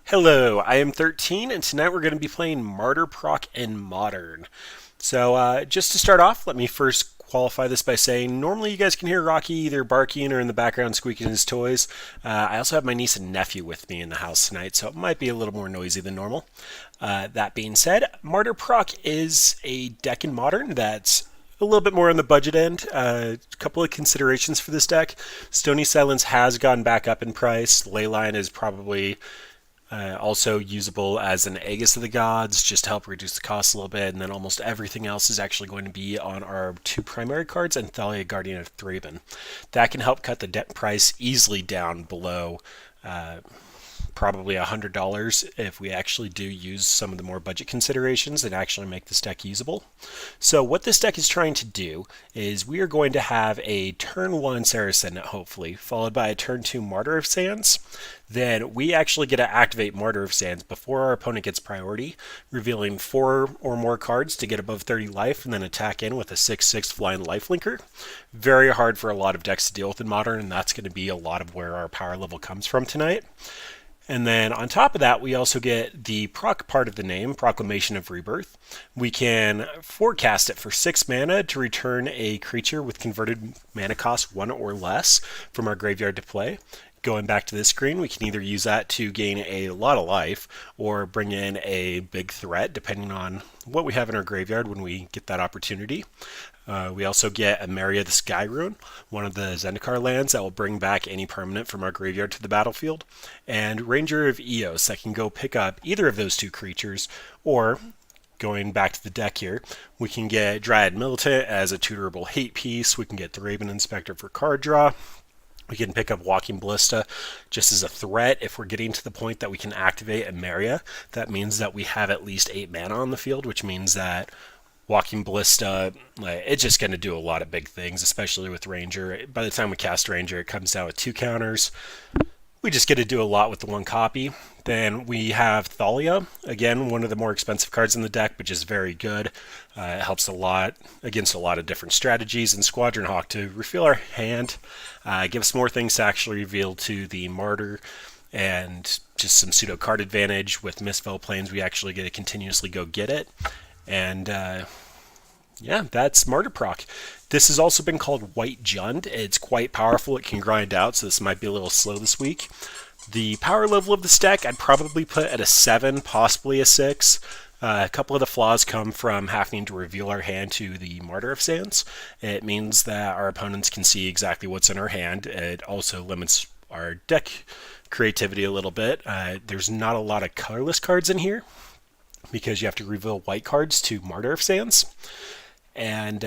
Hello, I am 13, and tonight we're going to be playing Martyr Proc in Modern. Just to start off, let me first qualify this by saying normally you guys can hear Rocky either barking or in the background squeaking his toys. I also have my niece and nephew with me in the house tonight, so it might be a little more noisy than normal. That being said, Martyr Proc is a deck in Modern that's a little bit more on the budget end. A couple of considerations for this deck. Stony Silence has gone back up in price. Leyline is probably also usable as an Aegis of the Gods, just to help reduce the cost a little bit, and then almost everything else is actually going to be on our two primary cards and Thalia, Guardian of Thraben. That can help cut the deck price easily down below probably $100 if we actually do use some of the more budget considerations and actually make this deck usable. So what this deck is trying to do is we are going to have a turn 1 Saracen, hopefully, followed by a turn 2 Martyr of Sands. Then we actually get to activate Martyr of Sands before our opponent gets priority, revealing 4 or more cards to get above 30 life, and then attack in with a 6/6 flying lifelinker. Very hard for a lot of decks to deal with in Modern, and that's going to be a lot of where our power level comes from tonight. And then on top of that, we also get the proc part of the name, Proclamation of Rebirth. We can forecast it for 6 mana to return a creature with converted mana cost 1 or less from our graveyard to play. Going back to this screen, we can either use that to gain a lot of life or bring in a big threat, depending on what we have in our graveyard when we get that opportunity. We also get Emeria the Sky Rune, one of the Zendikar lands that will bring back any permanent from our graveyard to the battlefield, and Ranger of Eos that can go pick up either of those two creatures, or going back to the deck here, we can get Dryad Militant as a tutorable hate piece, we can get the Raven Inspector for card draw, we can pick up Walking Ballista just as a threat if we're getting to the point that we can activate Emeria. That means that we have at least 8 mana on the field, which means that Walking Ballista, it's just going to do a lot of big things, especially with Ranger. By the time we cast Ranger, it comes down with 2 counters. We just get to do a lot with the 1 copy. Then we have Thalia, again, one of the more expensive cards in the deck, but just very good. It helps a lot against a lot of different strategies. And Squadron Hawk to refill our hand, give us more things to actually reveal to the Martyr, and just some pseudo card advantage. With Mistfell Plains, we actually get to continuously go get it. And yeah, that's Martyr Proc. This has also been called White Jund. It's quite powerful. It can grind out, so this might be a little slow this week. The power level of this deck I'd probably put at a 7, possibly a 6. A couple of the flaws come from having to reveal our hand to the Martyr of Sands. It means that our opponents can see exactly what's in our hand. It also limits our deck creativity a little bit. There's not a lot of colorless cards in here, because you have to reveal white cards to Martyr of Sands. And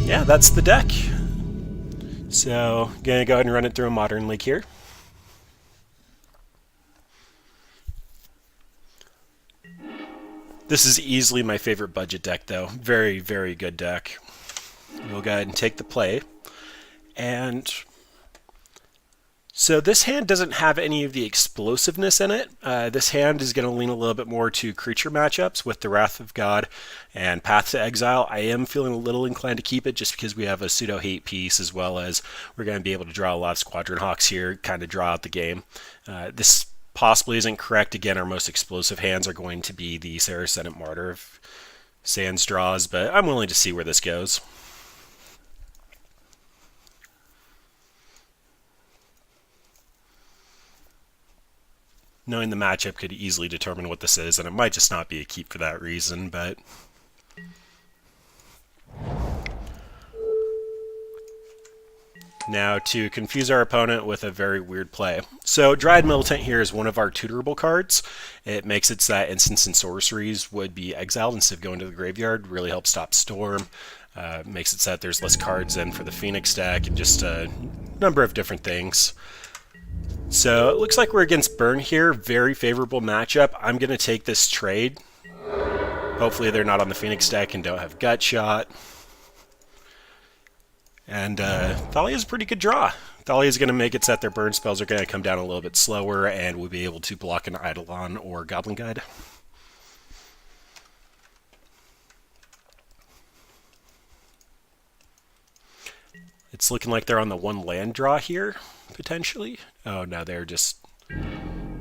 yeah, that's the deck. So, gonna go ahead and run it through a Modern League here. This is easily my favorite budget deck, though. Very, very good deck. We'll go ahead and take the play. And so this hand doesn't have any of the explosiveness in it. This hand is going to lean a little bit more to creature matchups with the Wrath of God and Path to Exile. I am feeling a little inclined to keep it just because we have a pseudo hate piece, as well as we're going to be able to draw a lot of Squadron Hawks here, kind of draw out the game. This possibly isn't correct. Again, our most explosive hands are going to be the Saracen and Martyr of Sands draws, but I'm willing to see where this goes. Knowing the matchup could easily determine what this is, and it might just not be a keep for that reason, but now to confuse our opponent with a very weird play. So Dryad Militant here is one of our tutorable cards. It makes it so that instants and sorceries would be exiled instead of going to the graveyard. Really helps stop Storm. Makes it so that there's less cards in for the Phoenix deck, and just a number of different things. So it looks like we're against Burn here. Very favorable matchup. I'm going to take this trade. Hopefully they're not on the Phoenix deck and don't have Gut Shot. And Thalia's a pretty good draw. Thalia's going to make it so that their burn spells are going to come down a little bit slower, and we'll be able to block an Eidolon or Goblin Guide. It's looking like they're on the 1 land draw here, potentially. Oh no, they're just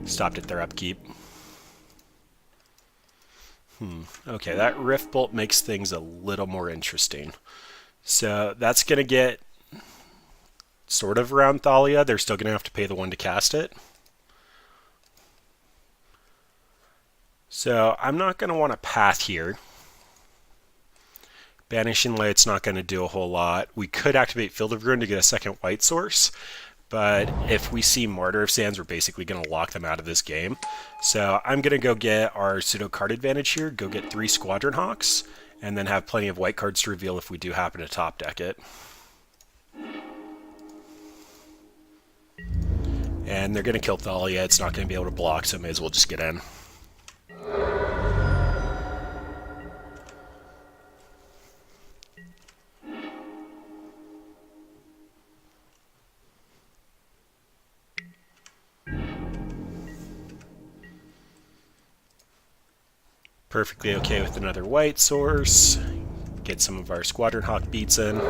Stopped at their upkeep. Okay, that Rift Bolt makes things a little more interesting. So that's going to get sort of around Thalia. They're still going to have to pay the 1 to cast it. So I'm not going to want to path here. Banishing Light's not going to do a whole lot. We could activate Field of Ruin to get a second white source, but if we see Martyr of Sands, we're basically going to lock them out of this game. So I'm going to go get our pseudo card advantage here, go get 3 Squadron Hawks, and then have plenty of white cards to reveal if we do happen to top deck it. And they're going to kill Thalia. It's not going to be able to block, so may as well just get in. Perfectly okay with another white source. Get some of our Squadron Hawk beats in.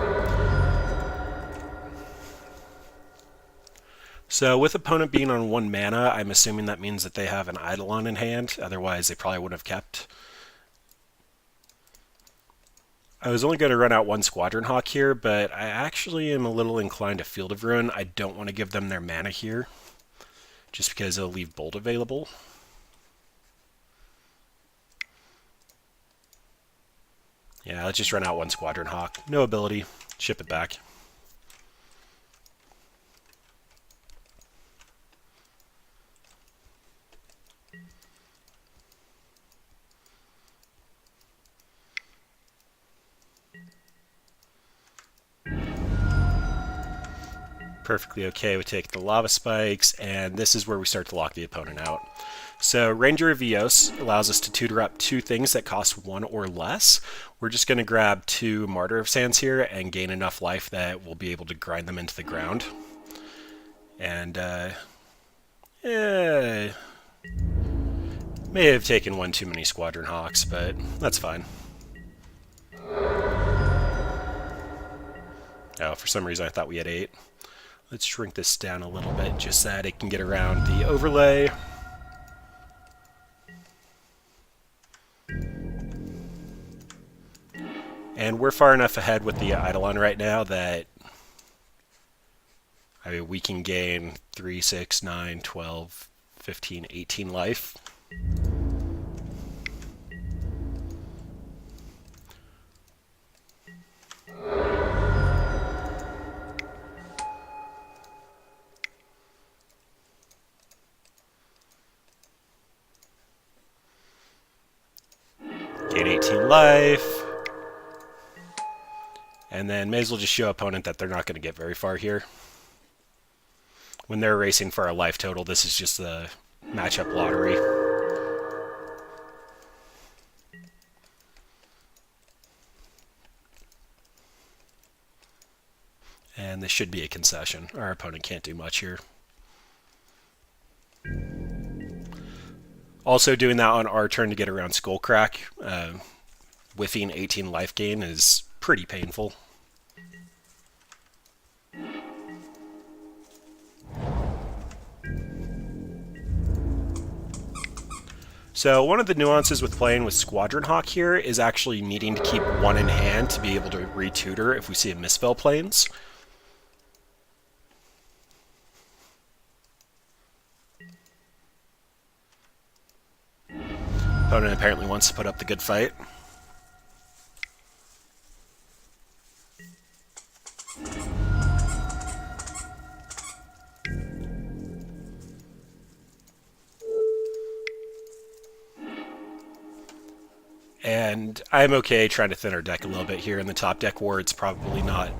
So with opponent being on 1 mana, I'm assuming that means that they have an Eidolon in hand. Otherwise, they probably wouldn't have kept. I was only going to run out 1 Squadron Hawk here, but I actually am a little inclined to Field of Ruin. I don't want to give them their mana here, just because it'll leave Bolt available. Yeah, let's just run out 1 Squadron Hawk. No ability. Ship it back. Perfectly okay with taking the Lava Spikes, and this is where we start to lock the opponent out. So Ranger of Eos allows us to tutor up 2 things that cost 1 or less. We're just going to grab 2 Martyr of Sands here and gain enough life that we'll be able to grind them into the ground. And, may have taken 1 too many Squadron Hawks, but that's fine. Oh, for some reason I thought we had 8. Let's shrink this down a little bit just so that it can get around the overlay. And we're far enough ahead with the Eidolon right now that we can gain 3, 6, 9, 12, 15, 18 life. Gain 18 life. And then may as well just show opponent that they're not going to get very far here. When they're racing for our life total, this is just the matchup lottery. And this should be a concession. Our opponent can't do much here. Also doing that on our turn to get around Skullcrack, whiffing 18 life gain is pretty painful. So one of the nuances with playing with Squadron Hawk here is actually needing to keep 1 in hand to be able to retutor if we see a misspell planes. Opponent apparently wants to put up the good fight. And I'm okay trying to thin our deck a little bit here in the top deck where it's probably not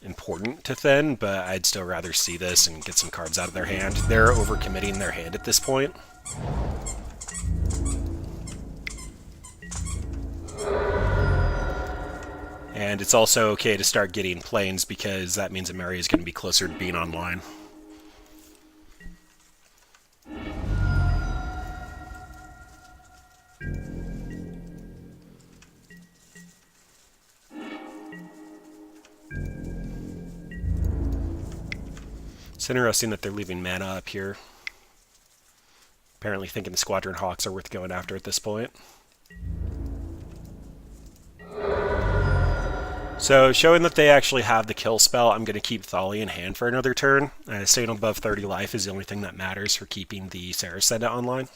important to thin, but I'd still rather see this and get some cards out of their hand. They're overcommitting their hand at this point. And it's also okay to start getting planes because that means Ameri is going to be closer to being online. It's interesting that they're leaving mana up here. Apparently thinking the Squadron Hawks are worth going after at this point. So showing that they actually have the kill spell, I'm going to keep Thalia in hand for another turn. Staying above 30 life is the only thing that matters for keeping the Saracen online.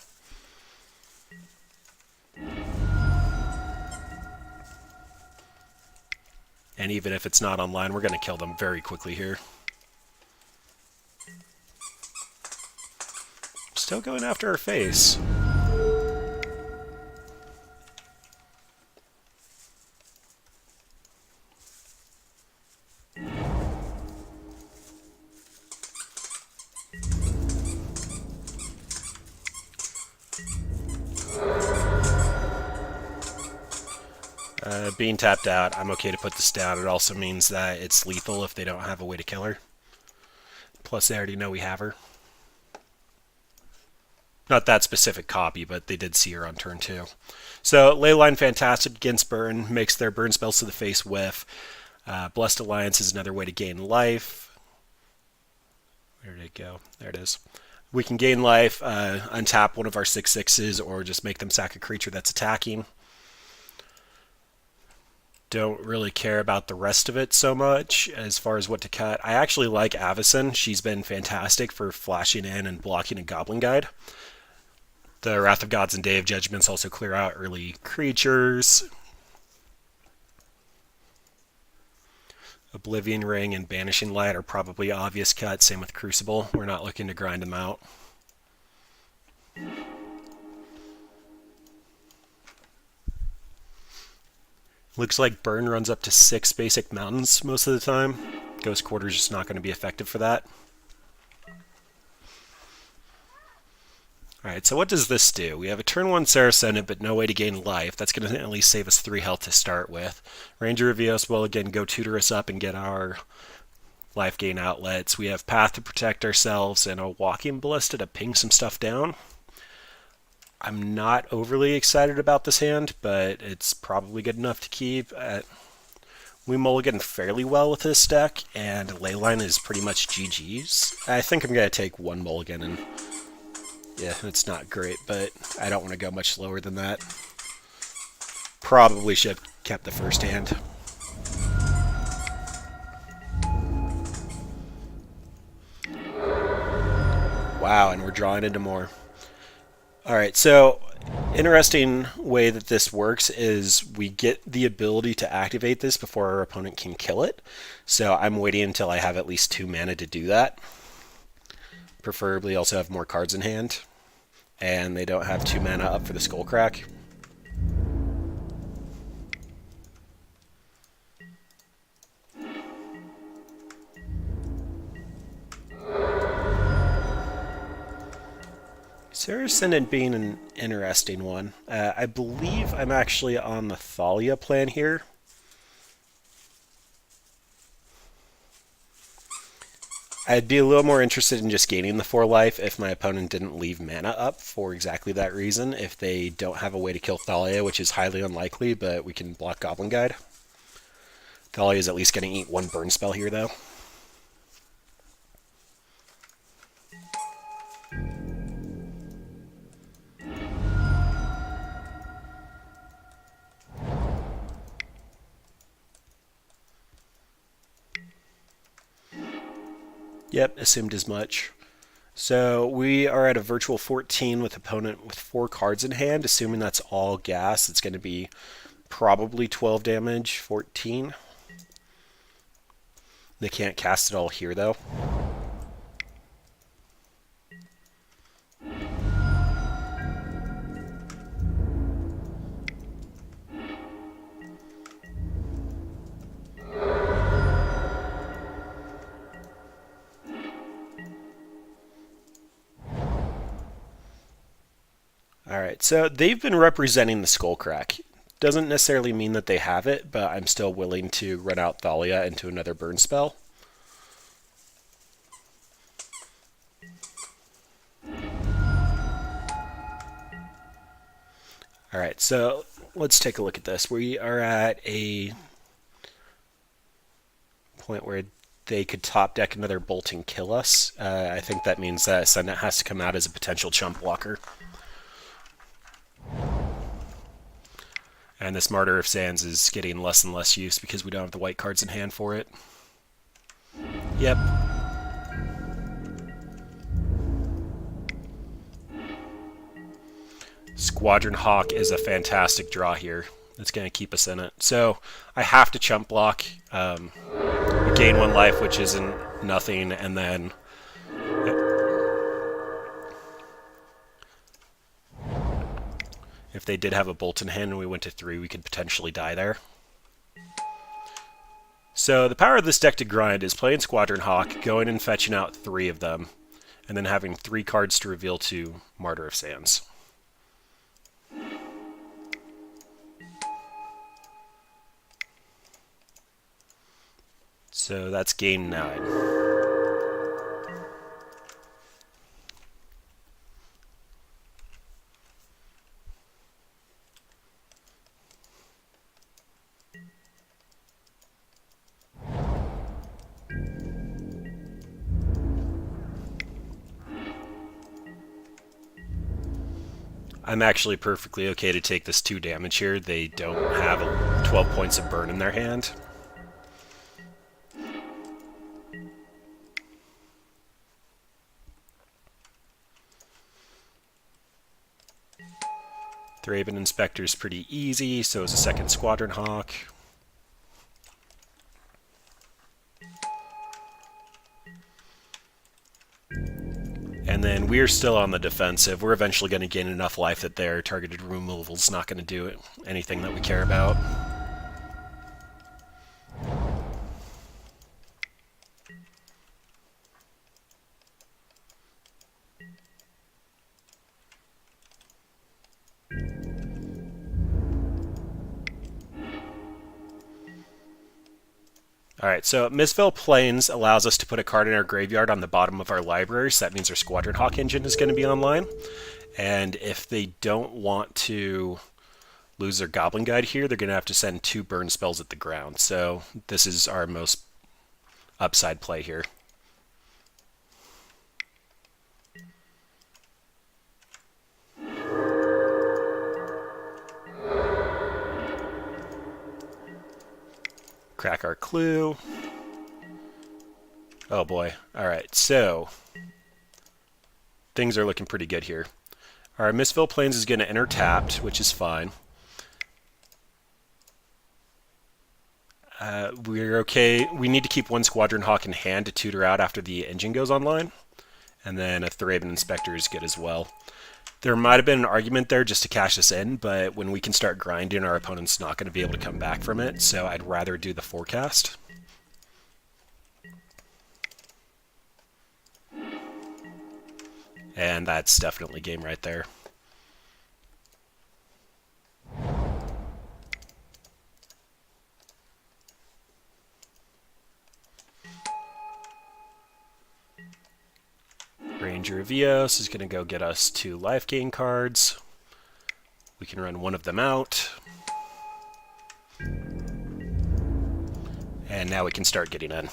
And even if it's not online, we're going to kill them very quickly here. Still going after our face. Being tapped out, I'm okay to put this down. It also means that it's lethal if they don't have a way to kill her. Plus, they already know we have her. Not that specific copy, but they did see her on turn 2. So, Leyline fantastic against burn, makes their burn spells to the face whiff. Blessed Alliance is another way to gain life. Where did it go? There it is. We can gain life, untap one of our 6/6s, or just make them sack a creature that's attacking. Don't really care about the rest of it so much as far as what to cut. I actually like Avacyn. She's been fantastic for flashing in and blocking a Goblin Guide. The Wrath of Gods and Day of Judgments also clear out early creatures. Oblivion Ring and Banishing Light are probably obvious cuts. Same with Crucible. We're not looking to grind them out. Looks like burn runs up to 6 basic mountains most of the time. Ghost Quarter's just not going to be effective for that. Alright, so what does this do? We have a turn 1 Saracen, but no way to gain life. That's going to at least save us 3 health to start with. Ranger of Eos will again go tutor us up and get our life gain outlets. We have Path to protect ourselves and a Walking Ballista to ping some stuff down. I'm not overly excited about this hand, but it's probably good enough to keep. We mulligan fairly well with this deck, and Leyline is pretty much GG's. I think I'm going to take 1 mulligan, and yeah, it's not great, but I don't want to go much lower than that. Probably should have kept the first hand. Wow, and we're drawing into more. Alright, so interesting way that this works is we get the ability to activate this before our opponent can kill it. So I'm waiting until I have at least 2 mana to do that. Preferably also have more cards in hand. And they don't have 2 mana up for the Skullcrack. Saracen being an interesting one. I believe I'm actually on the Thalia plan here. I'd be a little more interested in just gaining the 4 life if my opponent didn't leave mana up for exactly that reason. If they don't have a way to kill Thalia, which is highly unlikely, but we can block Goblin Guide. Thalia is at least going to eat 1 burn spell here, though. Yep, assumed as much. So we are at a virtual 14 with opponent with 4 cards in hand, assuming that's all gas. It's going to be probably 12 damage, 14. They can't cast it all here, though. Alright, so they've been representing the Skullcrack. Doesn't necessarily mean that they have it, but I'm still willing to run out Thalia into another burn spell. Alright, so let's take a look at this. We are at a point where they could top deck another bolt and kill us. I think that means that Sunnet has to come out as a potential chump blocker. And this Martyr of Sands is getting less and less use because we don't have the white cards in hand for it. Yep. Squadron Hawk is a fantastic draw here. It's going to keep us in it. So I have to chump block. Gain 1 life, which isn't nothing, and then if they did have a bolt in hand and we went to 3, we could potentially die there. So the power of this deck to grind is playing Squadron Hawk, going and fetching out 3 of them, and then having 3 cards to reveal to Martyr of Sands. So that's game 9. I'm actually perfectly okay to take this 2 damage here. They don't have 12 points of burn in their hand. Thraben Inspector is pretty easy, so is a second Squadron Hawk. And then we're still on the defensive. We're eventually going to gain enough life that their targeted removal is not going to do anything that we care about. Alright, so Mistville Plains allows us to put a card in our graveyard on the bottom of our library, so that means our Squadron Hawk engine is going to be online. And if they don't want to lose their Goblin Guide here, they're going to have to send 2 burn spells at the ground. So this is our most upside play here. Crack our clue. Oh boy. Alright, so things are looking pretty good here. Our Mistville Plains is going to enter tapped, which is fine. We're okay. We need to keep 1 Squadron Hawk in hand to tutor out after the engine goes online. And then a Thraben Inspector is good as well. There might have been an argument there just to cash us in, but when we can start grinding, our opponent's not going to be able to come back from it, so I'd rather do the forecast. And that's definitely game right there. Ranger of Eos is going to go get us 2 life gain cards. We can run 1 of them out. And now we can start getting in.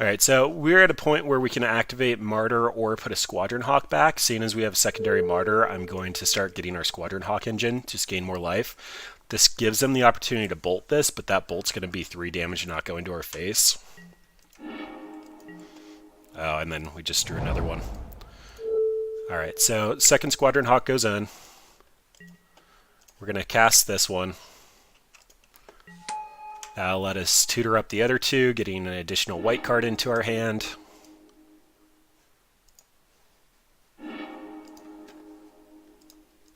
Alright, so we're at a point where we can activate Martyr or put a Squadron Hawk back. Seeing as we have a secondary Martyr, I'm going to start getting our Squadron Hawk engine, just gain more life. This gives them the opportunity to bolt this, but that bolt's going to be 3 damage and not go into our face. Oh, and then we just drew another one. Alright, so second Squadron Hawk goes in. We're going to cast this one. That'll let us tutor up the other 2, getting an additional white card into our hand.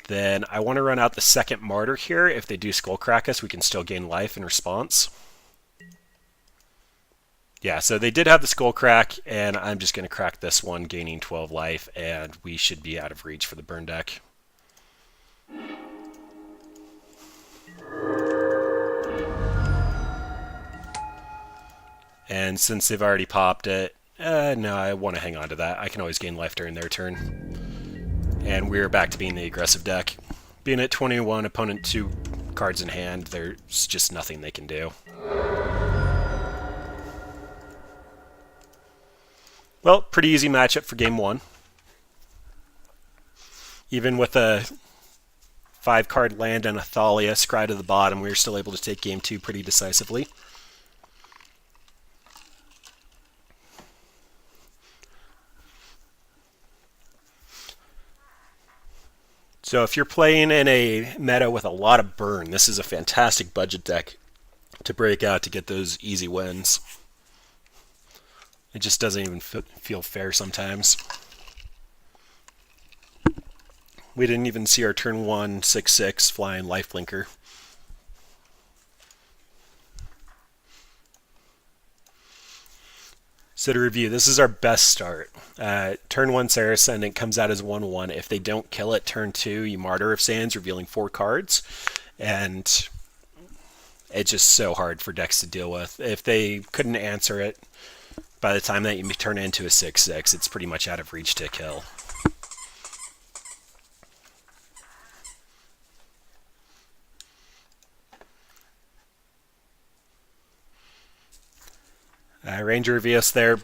Then I want to run out the second Martyr here. If they do Skullcrack us, we can still gain life in response. Yeah, so they did have the Skullcrack, and I'm just going to crack this one, gaining 12 life, and we should be out of reach for the burn deck. 'Alright, so we're at a point where we can activate Martyr or put a Squadron Hawk back. Seeing as we have a secondary Martyr, I'm going to start getting our Squadron Hawk engine, just gain more life. This gives them the opportunity to bolt this, but that bolt's going to be 3 damage and not go into our face. And that's And since they've already popped it, no, I want to hang on to that. I can always gain life during their turn. And we're back to being the aggressive deck. Being at 21, opponent 2 cards in hand, there's just nothing they can do. Well, pretty easy matchup for game 1. Even with a 5-card land and a Thalia scry to the bottom, we were still able to take game 2 pretty decisively. So if you're playing in a meta with a lot of burn, this is a fantastic budget deck to break out to get those easy wins. It just doesn't even feel fair sometimes. We didn't even see our turn 1 6/6 flying lifelinker. So to review, this is our best start. Turn 1 Sarah Ascendant comes out as 1/1. If they don't kill it, turn 2 you Martyr of Sands, revealing 4 cards. And it's just so hard for decks to deal with. If they couldn't answer it, by the time that you turn it into a 6/6, it's pretty much out of reach to kill. Ranger of Eos there.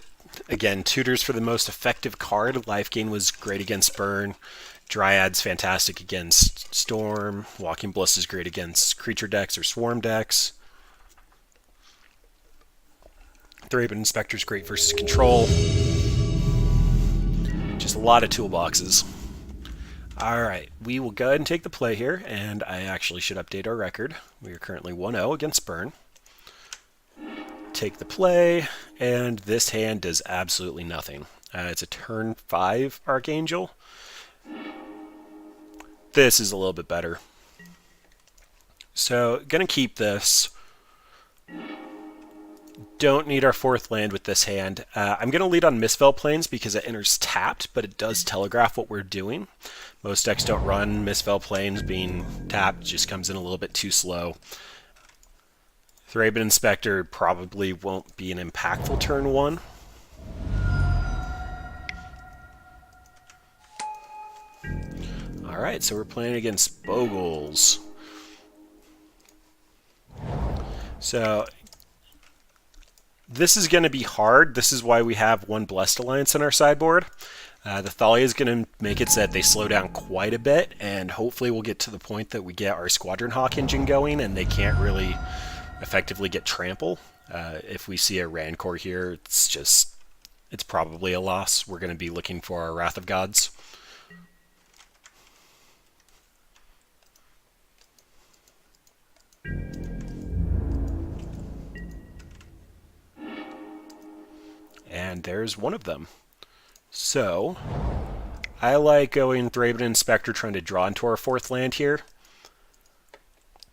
Again, tutors for the most effective card. Life gain was great against burn. Dryad's fantastic against storm. Walking Bliss is great against creature decks or swarm decks. Thraben Inspector's great versus control. Just a lot of toolboxes. Alright, we will go ahead and take the play here, and I actually should update our record. We are currently 1-0 against burn. Take the play, and this hand does absolutely nothing. It's a turn 5 Archangel. This is a little bit better. So, gonna keep this. Don't need our 4th land with this hand. I'm gonna lead on Mistveil Plains because it enters tapped, but it does telegraph what we're doing. Most decks don't run Mistveil Plains. Being tapped just comes in a little bit too slow. Thraben Inspector probably won't be an impactful turn 1. Alright, so we're playing against Bogles. So, this is going to be hard. This is why we have 1 Blessed Alliance on our sideboard. The Thalia is going to make it so that they slow down quite a bit, and hopefully we'll get to the point that we get our Squadron Hawk engine going, and they can't really effectively get trample. If we see a Rancor here, it's probably a loss. We're going to be looking for our Wrath of Gods. And there's one of them. So, I like going Thraben Inspector, trying to draw into our 4th land here.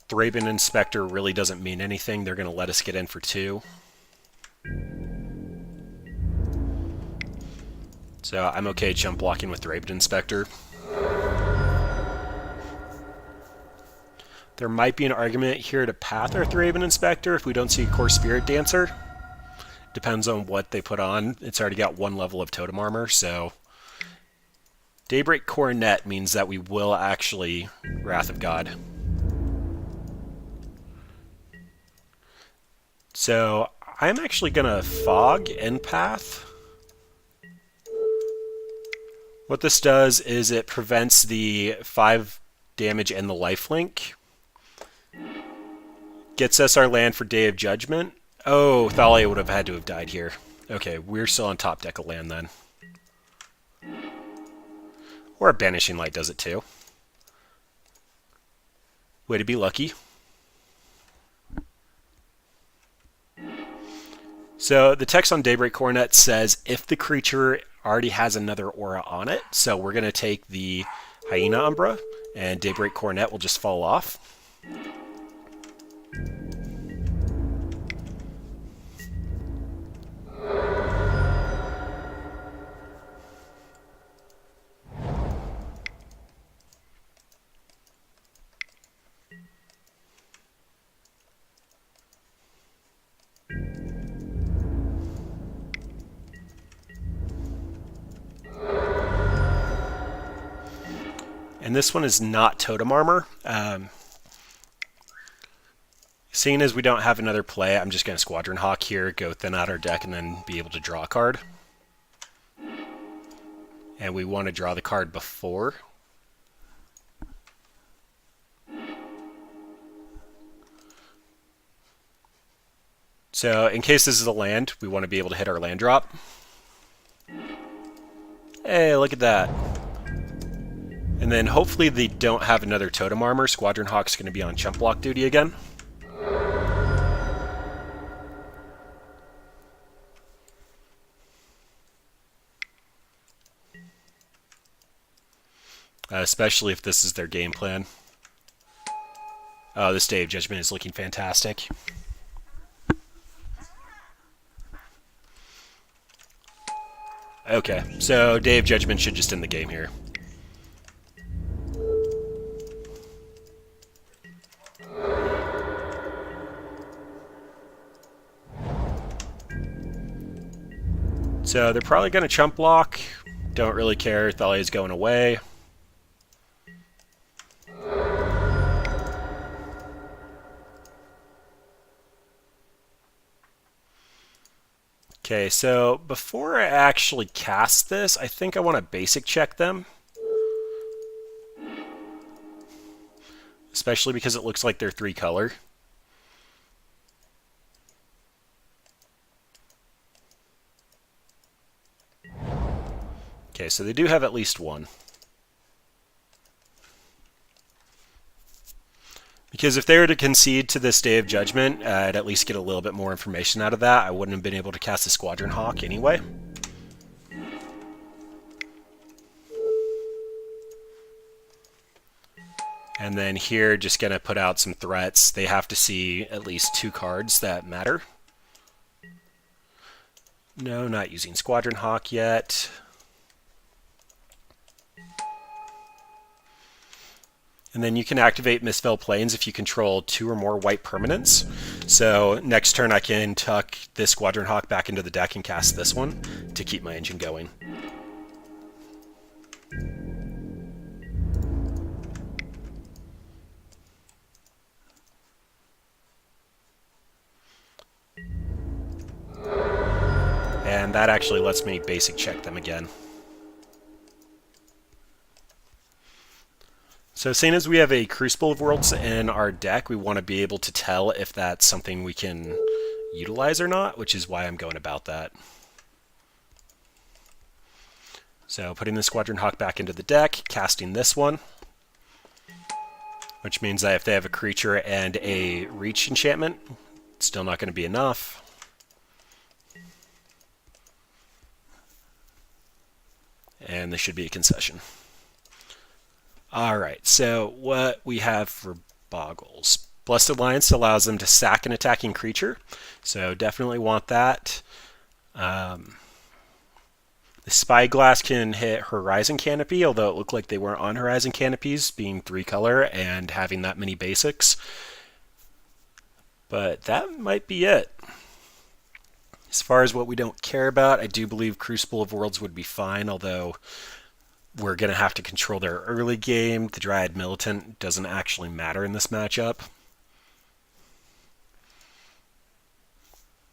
Thraben Inspector really doesn't mean anything. They're going to let us get in for 2. So I'm okay jump blocking with Thraben Inspector. There might be an argument here to path our Thraben Inspector if we don't see a Core Spirit Dancer. Depends on what they put on. It's already got 1 level of totem armor, so Daybreak Coronet means that we will actually Wrath of God. So I'm actually going to Fog and Path. What this does is it prevents the 5 damage and the lifelink. Gets us our land for Day of Judgment. Oh, Thalia would have had to have died here. Okay, we're still on top deck of land then. Or a Banishing Light does it too. Way to be lucky. So the text on Daybreak Coronet says if the creature already has another aura on it, so we're going to take the Hyena Umbra, and Daybreak Coronet will just fall off. And this one is not totem armor. Seeing as we don't have another play, I'm just going to Squadron Hawk here, go thin out our deck, and then be able to draw a card. And we want to draw the card before. So in case this is a land, we want to be able to hit our land drop. Hey, look at that. And then hopefully they don't have another totem armor. Squadron Hawk's going to be on chump block duty again. Especially if this is their game plan. Oh, this Day of Judgment is looking fantastic. Okay, so Day of Judgment should just end the game here. So they're probably going to chump block. Don't really care. Thalia's going away. Okay, so before I actually cast this, I think I want to basic check them. Especially because it looks like they're 3-color. Okay, so they do have at least one. Because if they were to concede to this Day of Judgment, I'd at least get a little bit more information out of that. I wouldn't have been able to cast a Squadron Hawk anyway. And then here, just going to put out some threats. They have to see at least 2 cards that matter. No, not using Squadron Hawk yet. And then you can activate Misspell Plains if you control 2 or more white permanents. So next turn I can tuck this Squadron Hawk back into the deck and cast this one to keep my engine going. And that actually lets me basic check them again. So seeing as we have a Crucible of Worlds in our deck, we want to be able to tell if that's something we can utilize or not, which is why I'm going about that. So putting the Squadron Hawk back into the deck, casting this one, which means that if they have a creature and a reach enchantment, it's still not going to be enough. And this should be a concession. Alright, so what we have for Bogles. Blessed Alliance allows them to sack an attacking creature, so definitely want that. The Spyglass can hit Horizon Canopy, although it looked like they weren't on Horizon Canopies, being 3-color and having that many basics. But that might be it. As far as what we don't care about, I do believe Crucible of Worlds would be fine, although we're going to have to control their early game. The Dryad Militant doesn't actually matter in this matchup.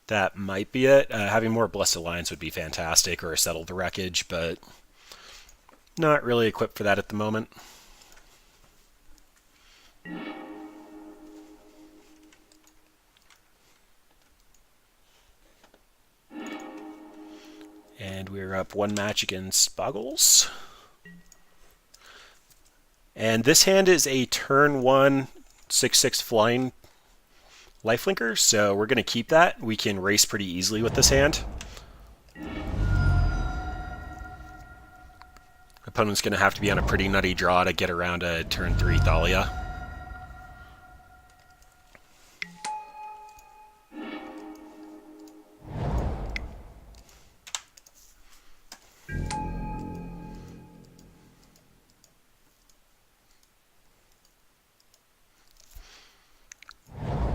That might be it. Having more Blessed Alliance would be fantastic, or a Settle the Wreckage, but not really equipped for that at the moment. And we're up 1 match against Bogles. And this hand is a turn 1 6/6 flying lifelinker, so we're going to keep that. We can race pretty easily with this hand. Opponent's going to have to be on a pretty nutty draw to get around a turn 3 Thalia.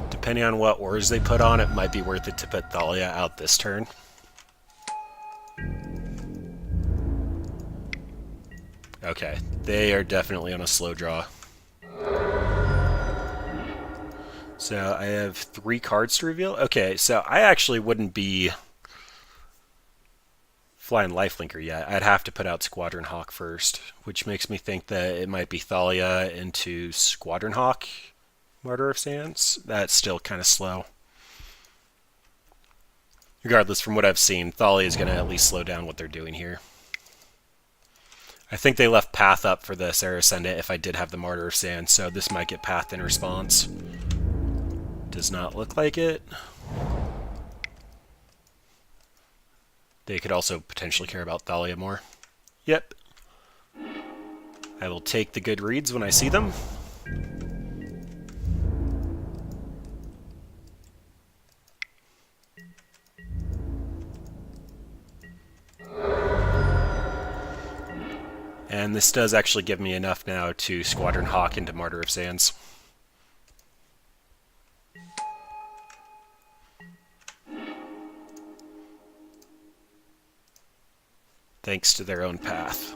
Depending on what ores they put on, it might be worth it to put Thalia out this turn. Okay, they are definitely on a slow draw. So I have 3 cards to reveal. Okay, so I actually wouldn't be flying Lifelinker yet. I'd have to put out Squadron Hawk first, which makes me think that it might be Thalia into Squadron Hawk, Martyr of Sands. That's still kind of slow. Regardless, from what I've seen, Thalia is going to at least slow down what they're doing here. I think they left Path up for the Sarah Ascendant if I did have the Martyr of Sands, so this might get Pathed in response. Does not look like it. They could also potentially care about Thalia more. Yep. I will take the good reads when I see them. And this does actually give me enough now to Squadron Hawk into Martyr of Sands. Thanks to their own path.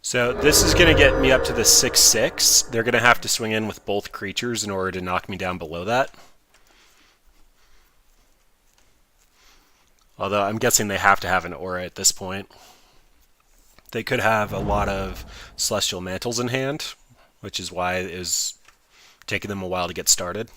So this is going to get me up to the 6/6. They're going to have to swing in with both creatures in order to knock me down below that. Although I'm guessing they have to have an aura at this point. They could have a lot of Celestial Mantles in hand, which is why it was taking them a while to get started.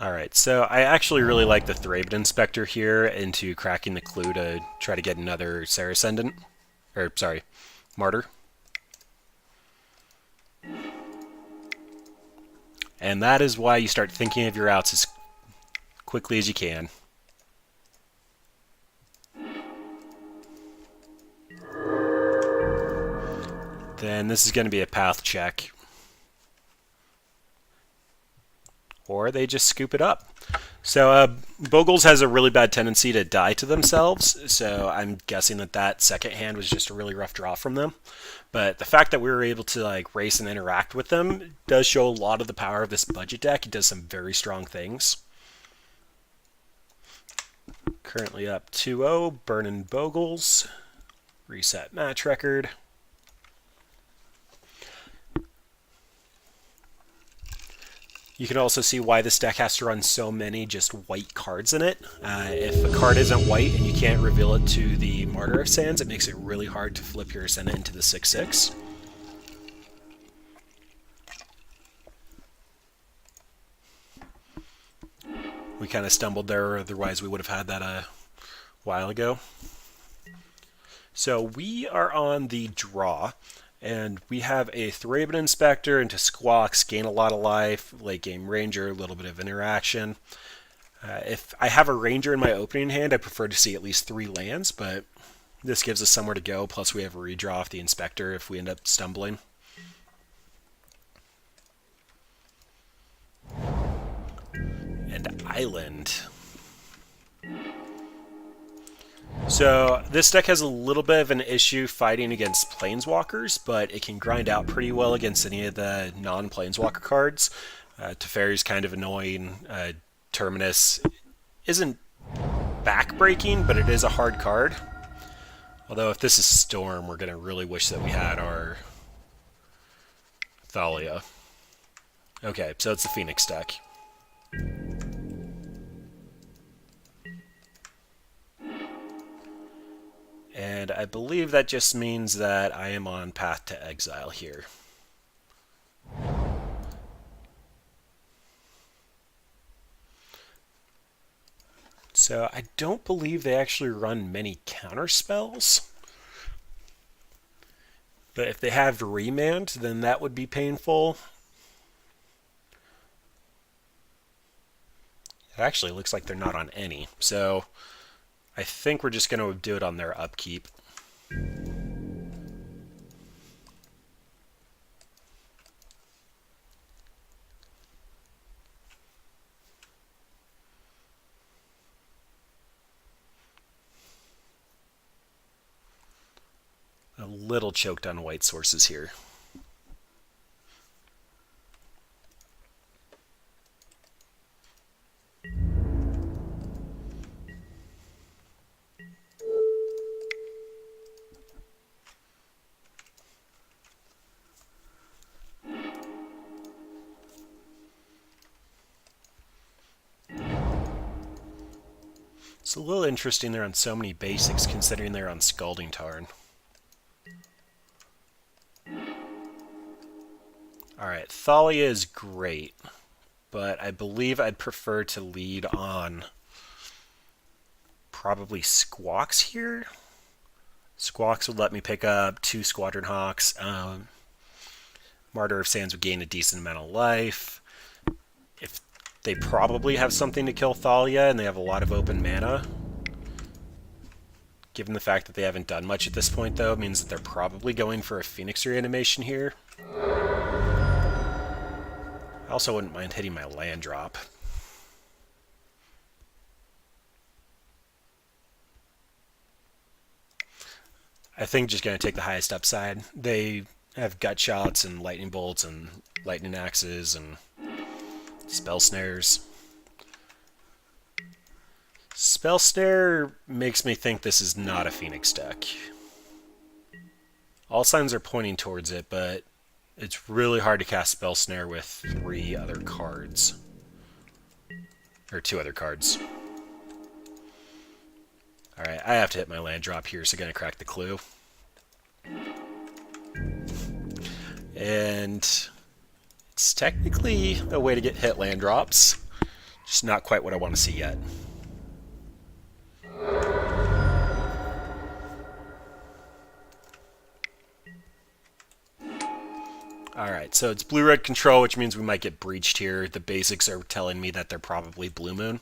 Alright, so I actually really like the Thraben Inspector here into cracking the clue to try to get another Sarah Ascendant. Or, sorry, Martyr. And that is why you start thinking of your outs as quickly as you can. Then this is going to be a path check. Or they just scoop it up. So Bogles has a really bad tendency to die to themselves, so I'm guessing that that second hand was just a really rough draw from them. But the fact that we were able to like race and interact with them does show a lot of the power of this budget deck. It does some very strong things. Currently up 2-0, burning Bogles. Reset match record. You can also see why this deck has to run so many just white cards in it. If a card isn't white and you can't reveal it to the Martyr of Sands, it makes it really hard to flip your Ascendant into the 6/6. We kind of stumbled there, otherwise we would have had that a while ago. So we are on the draw. And we have a Thraben Inspector into Squawks, gain a lot of life, late game Ranger, a little bit of interaction. If I have a Ranger in my opening hand, I prefer to see at least 3 lands, but this gives us somewhere to go, plus we have a redraw off the Inspector if we end up stumbling. And Island. So this deck has a little bit of an issue fighting against Planeswalkers, but it can grind out pretty well against any of the non-Planeswalker cards. Teferi's kind of annoying. Terminus isn't backbreaking, but it is a hard card. Although if this is Storm, we're going to really wish that we had our Thalia. Okay, so it's the Phoenix deck. And I believe that just means that I am on Path to Exile here. So I don't believe they actually run many counter spells. But if they have Remand, then that would be painful. It actually looks like they're not on any. So I think we're just going to do it on their upkeep. A little choked on white sources here. It's a little interesting they're on so many basics considering they're on Scalding Tarn. Alright, Thalia is great, but I believe I'd prefer to lead on probably Squawks here. Squawks would let me pick up 2 Squadron Hawks. Martyr of Sands would gain a decent amount of life. If they probably have something to kill Thalia and they have a lot of open mana. Given the fact that they haven't done much at this point, though, means that they're probably going for a Phoenix reanimation here. I also wouldn't mind hitting my land drop. I think just going to take the highest upside. They have gut shots and lightning bolts and lightning axes and spell snares. Spell snare makes me think this is not a Phoenix deck. All signs are pointing towards it, but it's really hard to cast spell snare with 3 other cards. Or 2 other cards. Alright, I have to hit my land drop here, so I'm going to crack the clue. And it's technically a way to get hit land drops. Just not quite what I want to see yet. Alright, so it's blue-red control, which means we might get breached here. The basics are telling me that they're probably Blue Moon.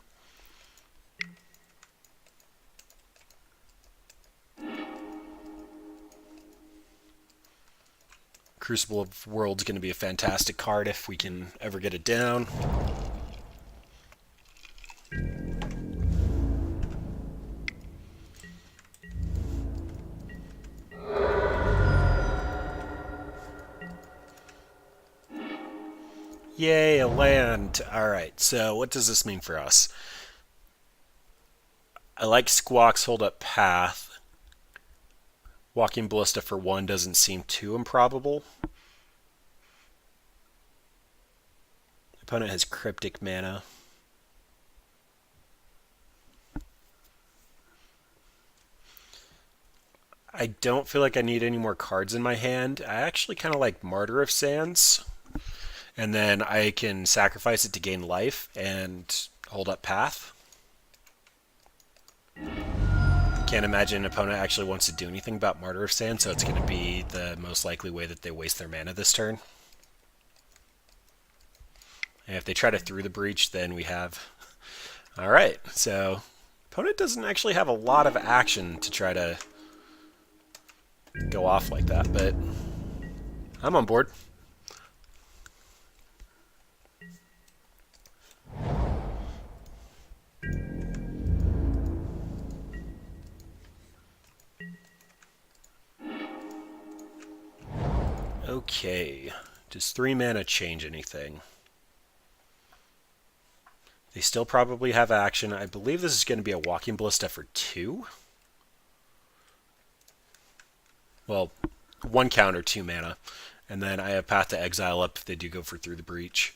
Crucible of Worlds going to be a fantastic card if we can ever get it down. Yay, a land. Alright, so what does this mean for us? I like Squawk's hold up path. Walking Ballista for 1 doesn't seem too improbable. Opponent has Cryptic mana. I don't feel like I need any more cards in my hand. I actually kind of like Martyr of Sands. And then I can sacrifice it to gain life and hold up path. Can't imagine an opponent actually wants to do anything about Martyr of Sands, so it's going to be the most likely way that they waste their mana this turn. And if they try to through the breach, then we have... Alright, so opponent doesn't actually have a lot of action to try to go off like that, but I'm on board. Okay, does 3 mana change anything? They still probably have action. I believe this is going to be a Walking Ballista for 2. Well, 1 counter, 2 mana. And then I have Path to Exile up if they do go for Through the Breach.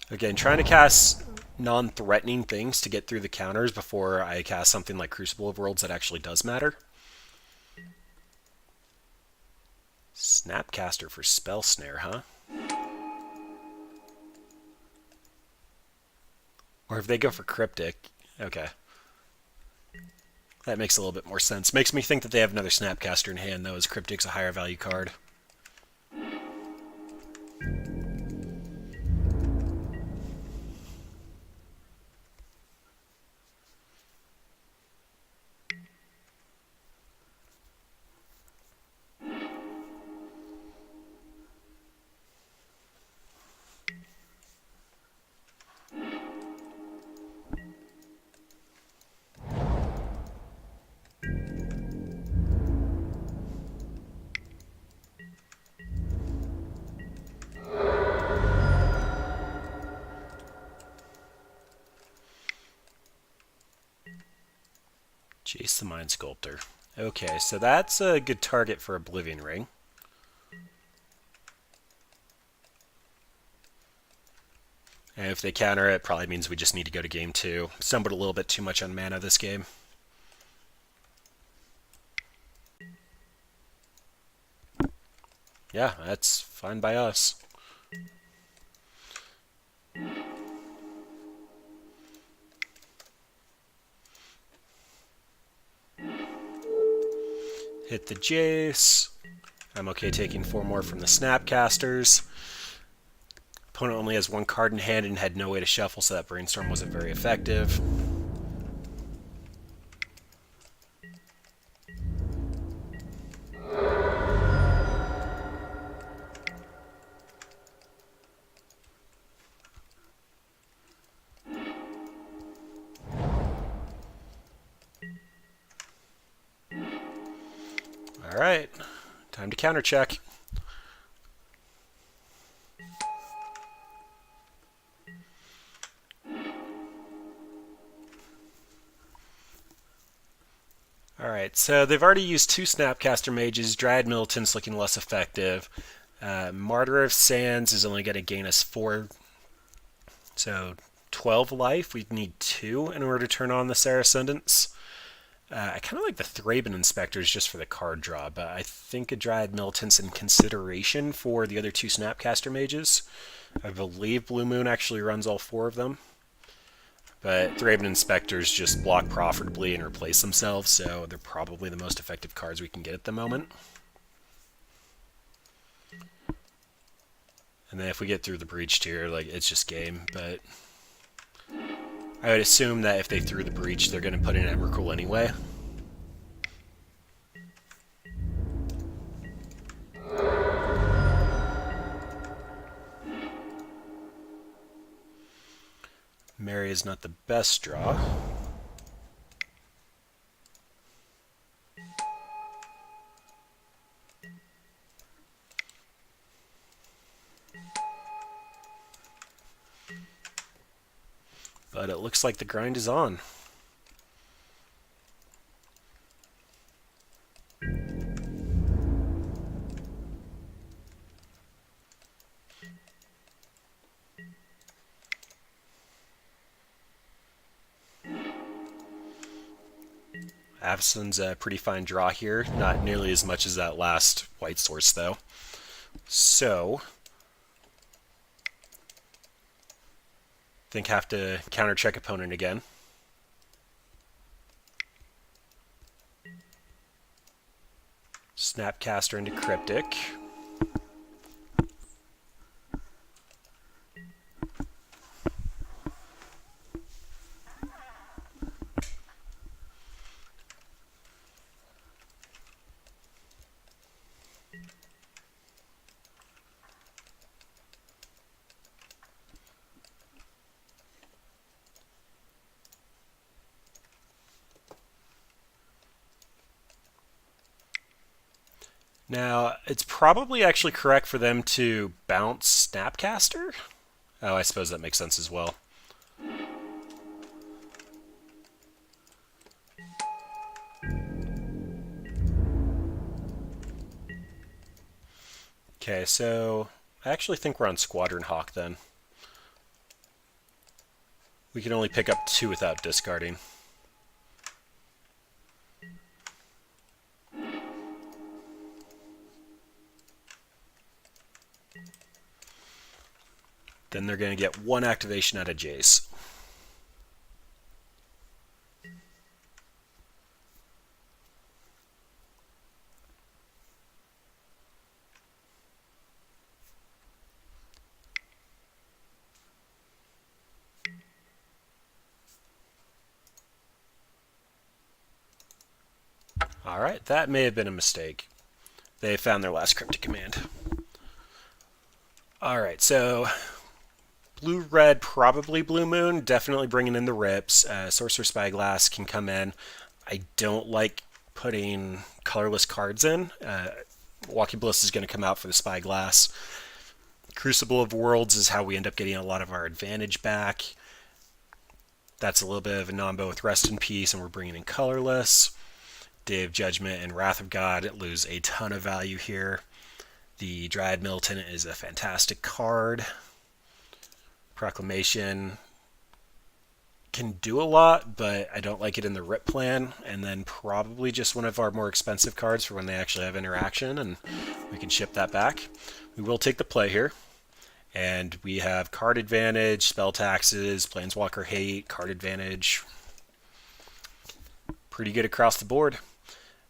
Again, trying to cast non-threatening things to get through the counters before I cast something like Crucible of Worlds that actually does matter. Snapcaster for Spell Snare, huh? Or if they go for Cryptic, okay. That makes a little bit more sense. Makes me think that they have another Snapcaster in hand, though, as Cryptic's a higher value card. Jace the Mind Sculptor. Okay, so that's a good target for Oblivion Ring. And if they counter it, probably means we just need to go to game 2. Stumbled a little bit too much on mana this game. Yeah, that's fine by us. Hit the Jace. I'm okay taking 4 more from the Snapcasters. Opponent only has 1 card in hand and had no way to shuffle, so that Brainstorm wasn't very effective. Alright, time to counter check. Alright, so they've already used 2 Snapcaster Mages. Dryad Militant's looking less effective. Martyr of Sands is only going to gain us 4, so 12 life. We need 2 in order to turn on the Saracendants. I kind of like the Thraben Inspectors just for the card draw, but I think a Dryad Militant's in consideration for the other 2 Snapcaster Mages. I believe Blue Moon actually runs all 4 of them. But Thraben Inspectors just block profitably and replace themselves, so they're probably the most effective cards we can get at the moment. And then if we get through the Breach tier, like, it's just game, but I would assume that if they threw the Breach, they're going to put in Emrakul anyway. Mary is not the best draw. But it looks like the grind is on. Avacyn's a pretty fine draw here. Not nearly as much as that last white source, though. So, I think have to counter check opponent again. Snapcaster into Cryptic. Now, it's probably actually correct for them to bounce Snapcaster. Oh, I suppose that makes sense as well. Okay, so I actually think we're on Squadron Hawk then. We can only pick up 2 without discarding. Then they're going to get 1 activation out of Jace. Alright, that may have been a mistake. They found their last cryptic command. Alright, so blue-red, probably blue moon, definitely bringing in the rips. Sorcerer Spyglass can come in. I don't like putting colorless cards in. Walking Bliss is going to come out for the Spyglass. Crucible of Worlds is how we end up getting a lot of our advantage back. That's a little bit of a nombo with Rest in Peace, and we're bringing in colorless. Day of Judgment and Wrath of God lose a ton of value here. The Dryad Militant is a fantastic card. Proclamation can do a lot, but I don't like it in the rip plan. And then probably just one of our more expensive cards for when they actually have interaction, and we can ship that back. We will take the play here. And we have card advantage, spell taxes, Planeswalker hate, card advantage. Pretty good across the board.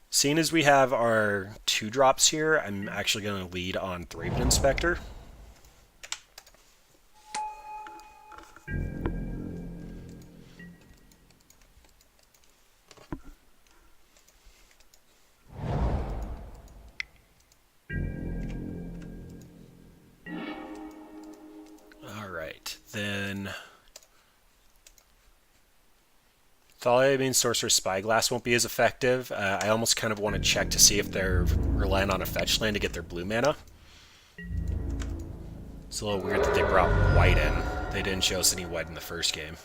Seeing as we have our 2-drops here, I'm actually going to lead on Thraben Inspector. Alright, then Thalia means Sorcerer Spyglass won't be as effective. I almost kind of want to check to see if they're relying on a fetch land to get their blue mana. It's a little weird that they brought white in. They didn't show us any white in the first game.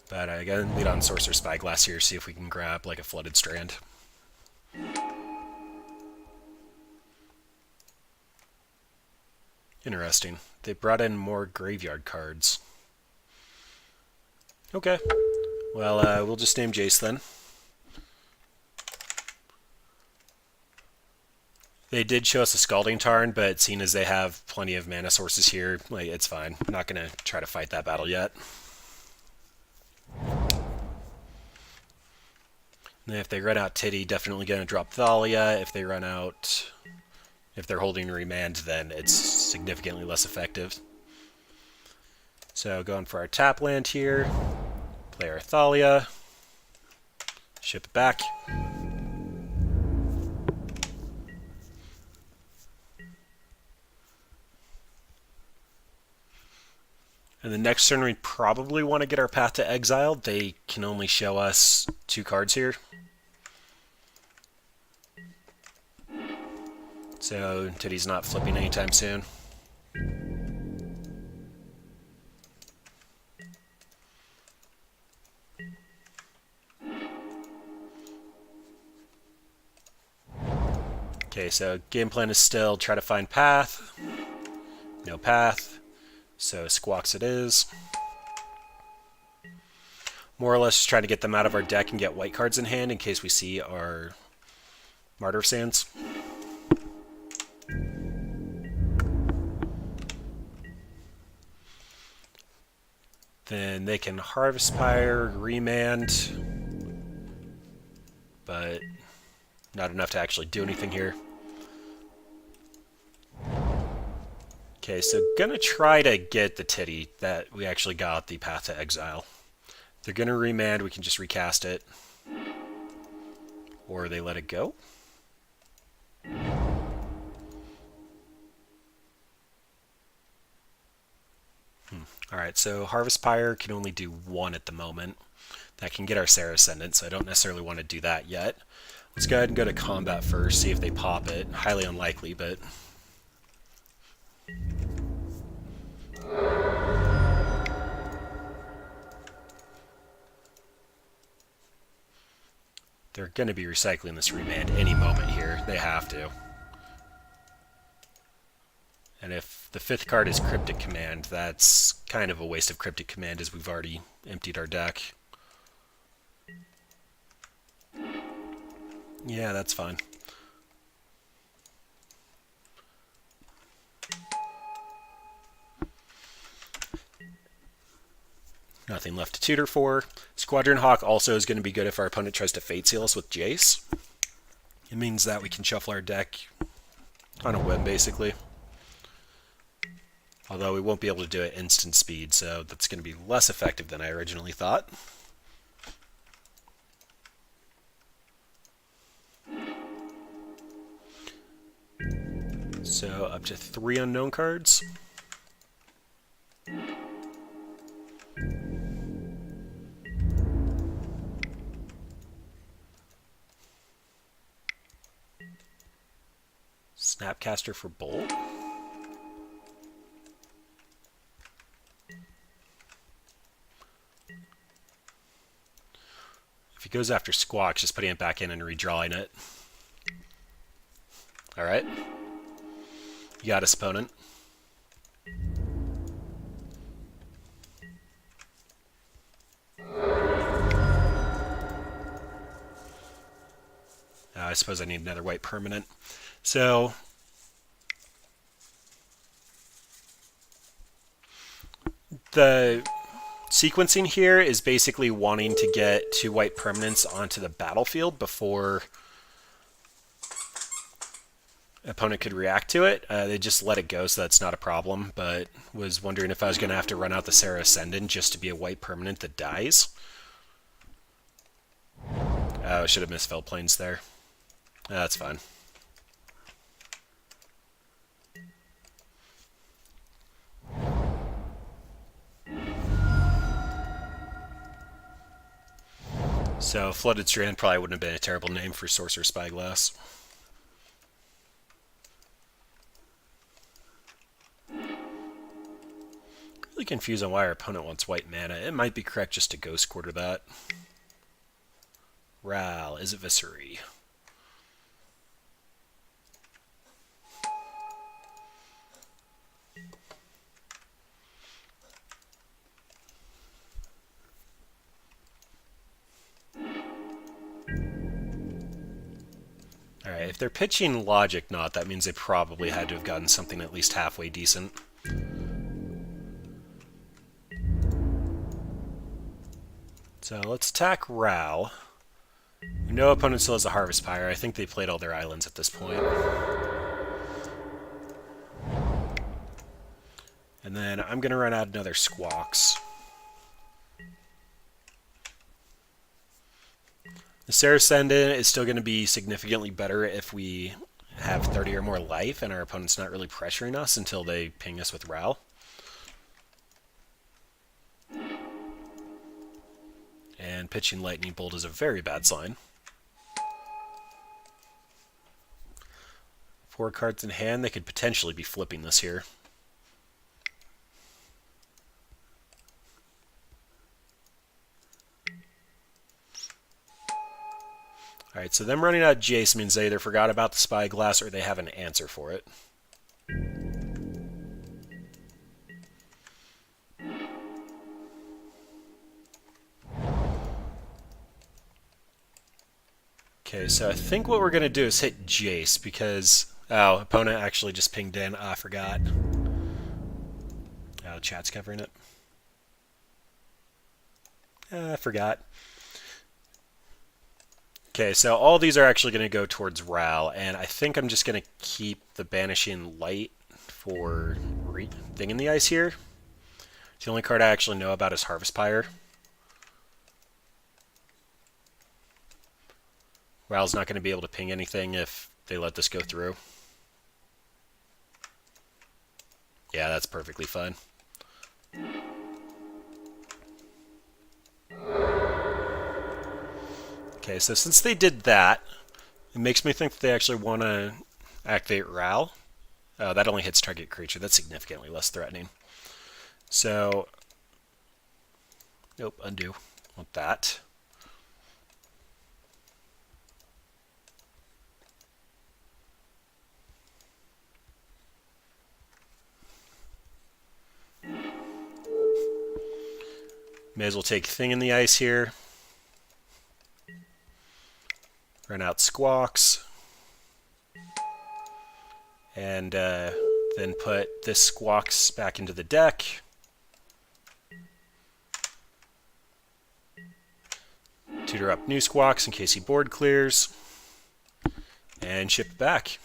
But I gotta lead on Sorcerer Spyglass here, see if we can grab like a Flooded Strand. Interesting. They brought in more graveyard cards. Okay. Well, we'll just name Jace then. They did show us a Scalding Tarn, but seeing as they have plenty of mana sources here, like, it's fine. I'm not going to try to fight that battle yet. And if they run out Titty, definitely going to drop Thalia. If they run out... If they're holding Remand, then it's significantly less effective. So going for our tap land here. Play our Thalia. Ship it back. And the next turn we probably want to get our Path to Exile. They can only show us 2 cards here. So Titty's not flipping anytime soon. Okay, so game plan is still try to find path. No path. So Squawks it is. More or less just trying to get them out of our deck and get white cards in hand in case we see our Martyr Sands. Then they can Harvest Pyre, Remand, but not enough to actually do anything here. Okay, so gonna try to get the Titty that we actually got the Path to Exile. If they're gonna Remand, we can just recast it. Or they let it go. Alright, so Harvest Pyre can only do 1 at the moment. That can get our Serra Ascendant, so I don't necessarily want to do that yet. Let's go ahead and go to combat first, see if they pop it. Highly unlikely, but... They're going to be recycling this Remand any moment here. They have to. And if the 5th card is Cryptic Command, that's kind of a waste of Cryptic Command as we've already emptied our deck. Yeah, that's fine. Nothing left to tutor for. Squadron Hawk also is going to be good if our opponent tries to Fate Seal us with Jace. It means that we can shuffle our deck on a whim, basically. Although we won't be able to do it instant speed, so that's going to be less effective than I originally thought. So up to 3 unknown cards. Snapcaster for Bolt. If he goes after Squawks, just putting it back in and redrawing it. Alright. You got his opponent. I suppose I need another white permanent. So the sequencing here is basically wanting to get 2 white permanents onto the battlefield before opponent could react to it. They just let it go, so that's not a problem, but was wondering if I was going to have to run out the Sarah Ascendant just to be a white permanent that dies. Oh, I should have missed Fell Plains there. That's fine. So, Flooded Strand probably wouldn't have been a terrible name for Sorcerer Spyglass. Really confused on why our opponent wants white mana. It might be correct just to Ghost Quarter that. Ral, is it Viscery? Alright, if they're pitching Logic Knot, that means they probably had to have gotten something at least halfway decent. So let's attack Ral. No opponent still has a Harvest Pyre. I think they played all their islands at this point. And then I'm going to run out another Squawks. The Sarah Ascendant is still going to be significantly better if we have 30 or more life and our opponent's not really pressuring us until they ping us with Ral. And pitching Lightning Bolt is a very bad sign. 4 cards in hand, they could potentially be flipping this here. Alright, so them running out of Jace means they either forgot about the Spyglass or they have an answer for it. Okay, so I think what we're going to do is hit Jace because... Oh, opponent actually just pinged in. I forgot. Oh, chat's covering it. I forgot. Okay, so all these are actually going to go towards Ral, and I think I'm just going to keep the Banishing Light for Thing in the Ice here. The only card I actually know about is Harvest Pyre. Ral's not going to be able to ping anything if they let this go through. Yeah, that's perfectly fine. Okay, so since they did that, it makes me think that they actually want to activate Ral. That only hits target creature. That's significantly less threatening. So, nope, undo. Want that. May as well take Thing in the Ice here. Run out Squawks. And then put this Squawks back into the deck. Tutor up new Squawks in case he board clears. And ship it back.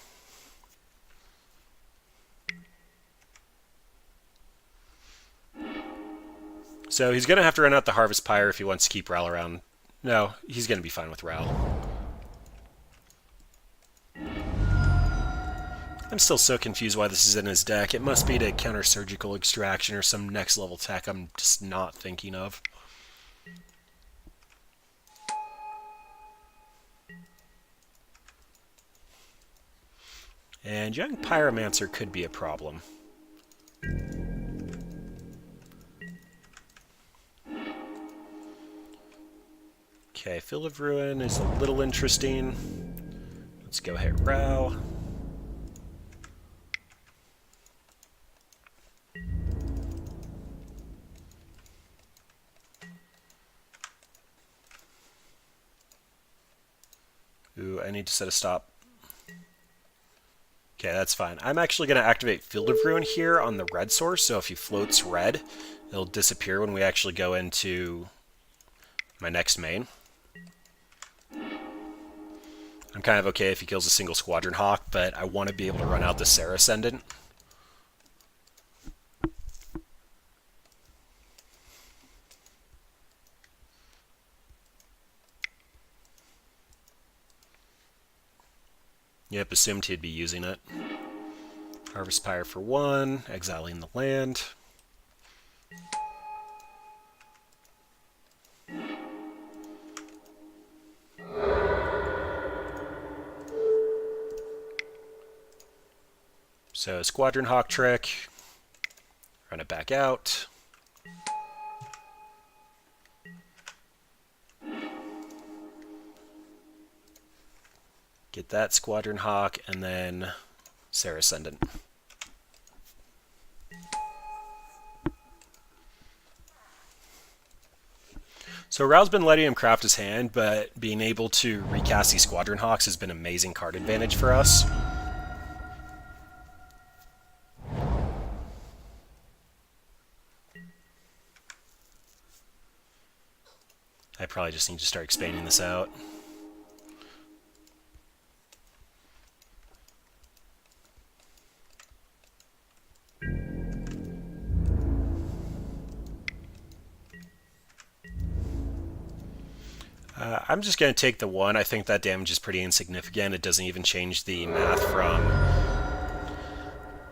So he's going to have to run out the Harvest Pyre if he wants to keep Ral around. No, he's going to be fine with Ral. I'm still so confused why this is in his deck. It must be to counter surgical extraction or some next level tech I'm just not thinking of. And young Pyromancer could be a problem. Okay, Field of Ruin is a little interesting. Let's go hit Row. Ooh, I need to set a stop. Okay, that's fine. I'm actually going to activate Field of Ruin here on the red source, so if he floats red, it'll disappear when we actually go into my next main. I'm kind of okay if he kills a single Squadron Hawk, but I want to be able to run out the Serra Ascendant. Yep, assumed he'd be using it. Harvest Pyre for 1, exiling the land. So Squadron Hawk trick, run it back out. Get that Squadron Hawk, and then Serra Ascendant. So Rao's been letting him craft his hand, but being able to recast these Squadron Hawks has been an amazing card advantage for us. I probably just need to start expanding this out. I'm just going to take the 1. I think that damage is pretty insignificant. It doesn't even change the math from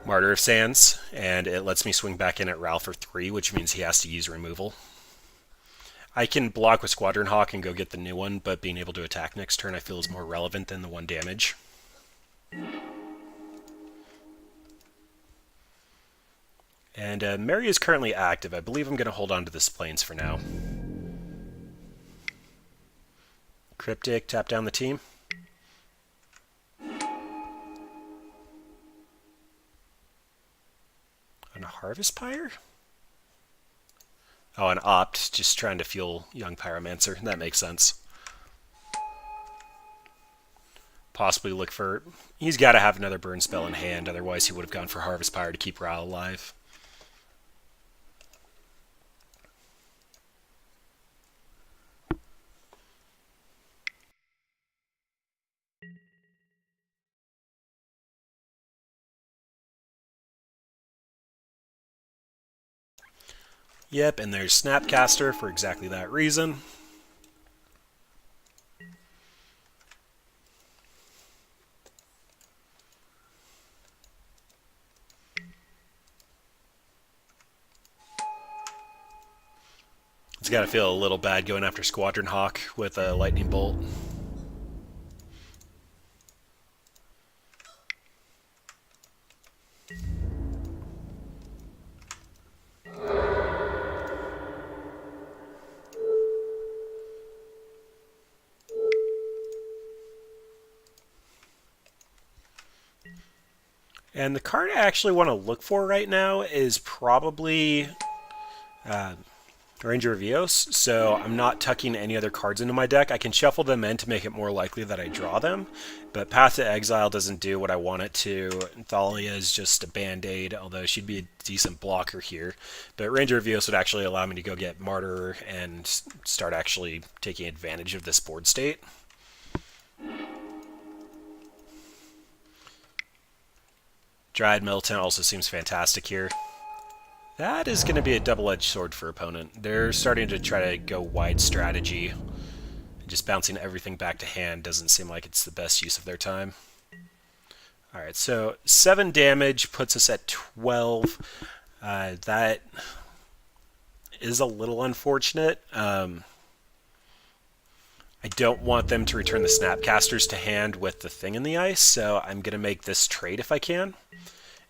Martyr of Sands, and it lets me swing back in at Ral for 3, which means he has to use removal. I can block with Squadron Hawk and go get the new one, but being able to attack next turn I feel is more relevant than the 1 damage. And Mary is currently active. I believe I'm going to hold on to this Plains for now. Cryptic, tap down the team. On a Harvest Pyre? Oh, an Opt, just trying to fuel young Pyromancer. That makes sense. Possibly look for... He's got to have another burn spell in hand, otherwise he would have gone for Harvest Pyre to keep Ral alive. Yep, and there's Snapcaster for exactly that reason. It's got to feel a little bad going after Squadron Hawk with a Lightning Bolt. And the card I actually want to look for right now is probably Ranger of Eos, so I'm not tucking any other cards into my deck. I can shuffle them in to make it more likely that I draw them, but Path to Exile doesn't do what I want it to. Thalia is just a band-aid, although she'd be a decent blocker here. But Ranger of Eos would actually allow me to go get Martyr and start actually taking advantage of this board state. Dryad Militant also seems fantastic here. That is going to be a double-edged sword for opponent. They're starting to try to go wide strategy. Just bouncing everything back to hand doesn't seem like it's the best use of their time. Alright, so 7 damage puts us at 12. That is a little unfortunate. I don't want them to return the Snapcasters to hand with the thing in the ice, so I'm going to make this trade if I can.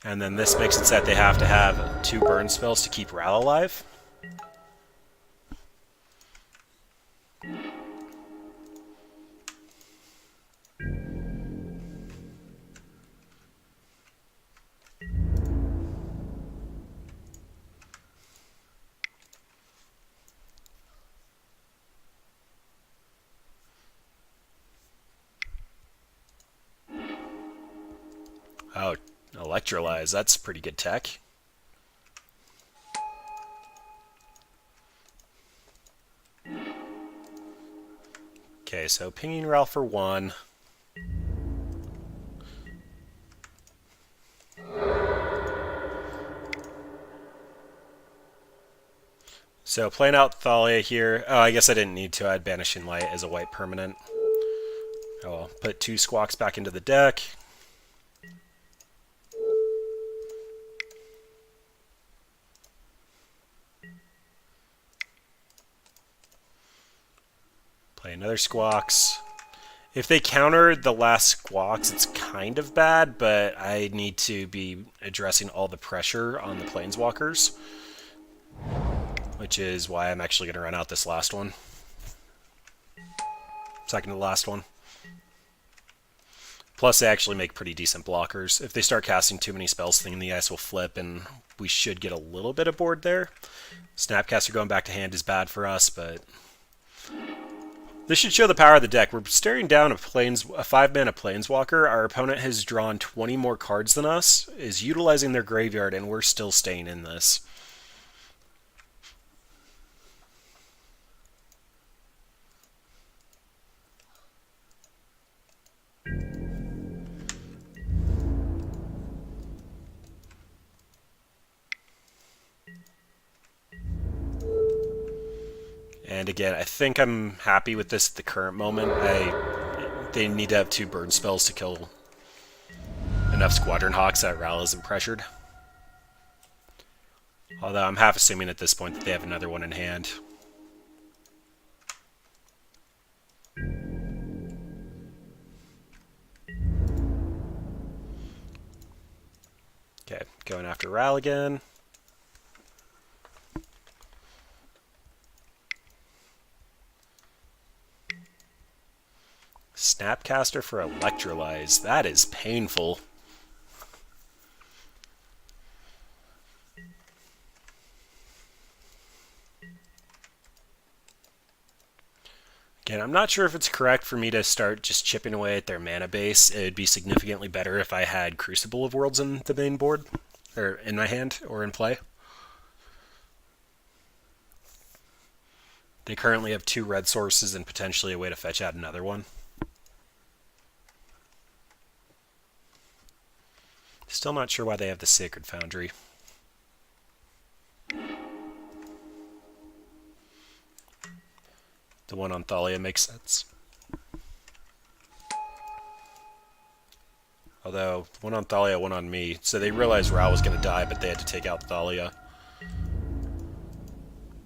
And then this makes it so that they have to have 2 burn spells to keep Ral alive. Oh, Electrolyze, that's pretty good tech. Okay, so pinging Ral for 1. So playing out Thalia here. Oh, I guess I didn't need to. I had Banishing Light as a white permanent. Oh well, put 2 Squawks back into the deck. Play another Squawks. If they counter the last Squawks, it's kind of bad, but I need to be addressing all the pressure on the Planeswalkers, which is why I'm actually going to run out this last one. Second to last one. Plus, they actually make pretty decent blockers. If they start casting too many spells, Thing in the Ice will flip, and we should get a little bit of board there. Snapcaster going back to hand is bad for us, but this should show the power of the deck. We're staring down a 5-mana Planeswalker. Our opponent has drawn 20 more cards than us, is utilizing their graveyard, and we're still staying in this. And again, I think I'm happy with this at the current moment. They need to have 2 burn spells to kill enough Squadron Hawks that Ral isn't pressured. Although I'm half assuming at this point that they have another one in hand. Okay, going after Ral again. Snapcaster for Electrolyze. That is painful. Again, I'm not sure if it's correct for me to start just chipping away at their mana base. It would be significantly better if I had Crucible of Worlds in the main board, or in my hand, or in play. They currently have 2 red sources and potentially a way to fetch out another one. Still not sure why they have the Sacred Foundry. The one on Thalia makes sense. Although, one on Thalia, one on me. So they realized Ral was going to die, but they had to take out Thalia.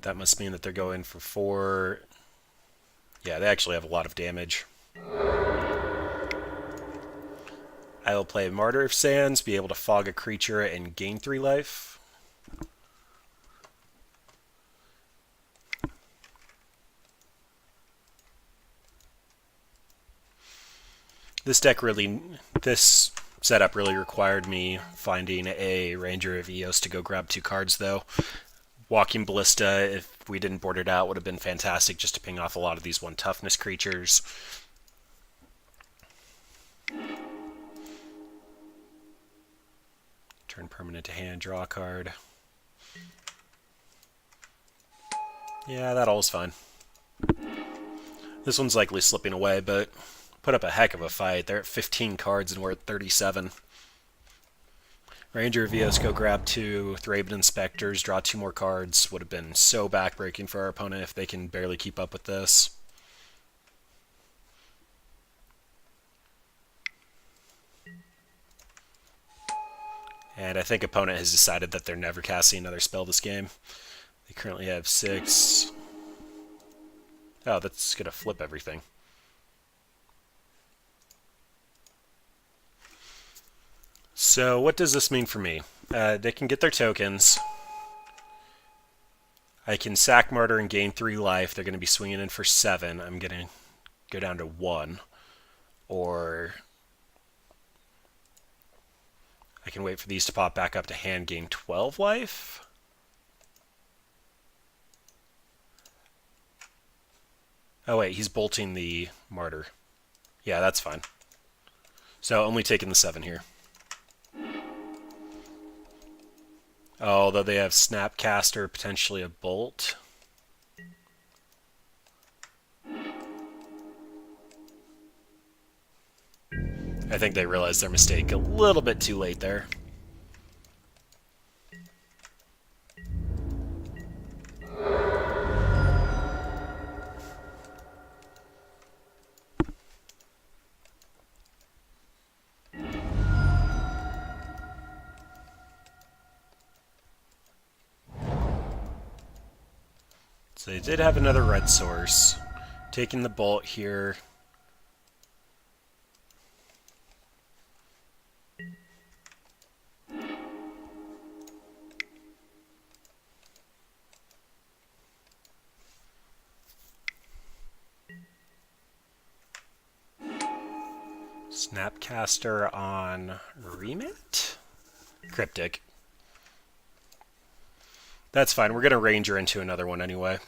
That must mean that they're going for 4... Yeah, they actually have a lot of damage. I will play Martyr of Sands, be able to fog a creature and gain 3 life. This setup really required me finding a Ranger of Eos to go grab 2 cards, though. Walking Ballista, if we didn't board it out, would have been fantastic just to ping off a lot of these 1 toughness creatures. Turn permanent to hand, draw a card. Yeah, that all was fine. This one's likely slipping away, but put up a heck of a fight. They're at 15 cards and we're at 37. Ranger of Eos, go grab 2 Thraben Inspectors, draw 2 more cards. Would have been so backbreaking for our opponent if they can barely keep up with this. And I think opponent has decided that they're never casting another spell this game. They currently have 6. Oh, that's going to flip everything. So what does this mean for me? They can get their tokens. I can sack Martyr and gain 3 life. They're going to be swinging in for 7. I'm going to go down to 1. Or I can wait for these to pop back up to hand, gain 12 life. Oh wait, he's bolting the Martyr. Yeah, that's fine. So only taking the 7 here. Although they have Snapcaster, potentially a bolt. I think they realized their mistake a little bit too late there. So they did have another red source. Taking the bolt here. Snapcaster on Remit? Cryptic. That's fine. We're going to Ranger into another one anyway.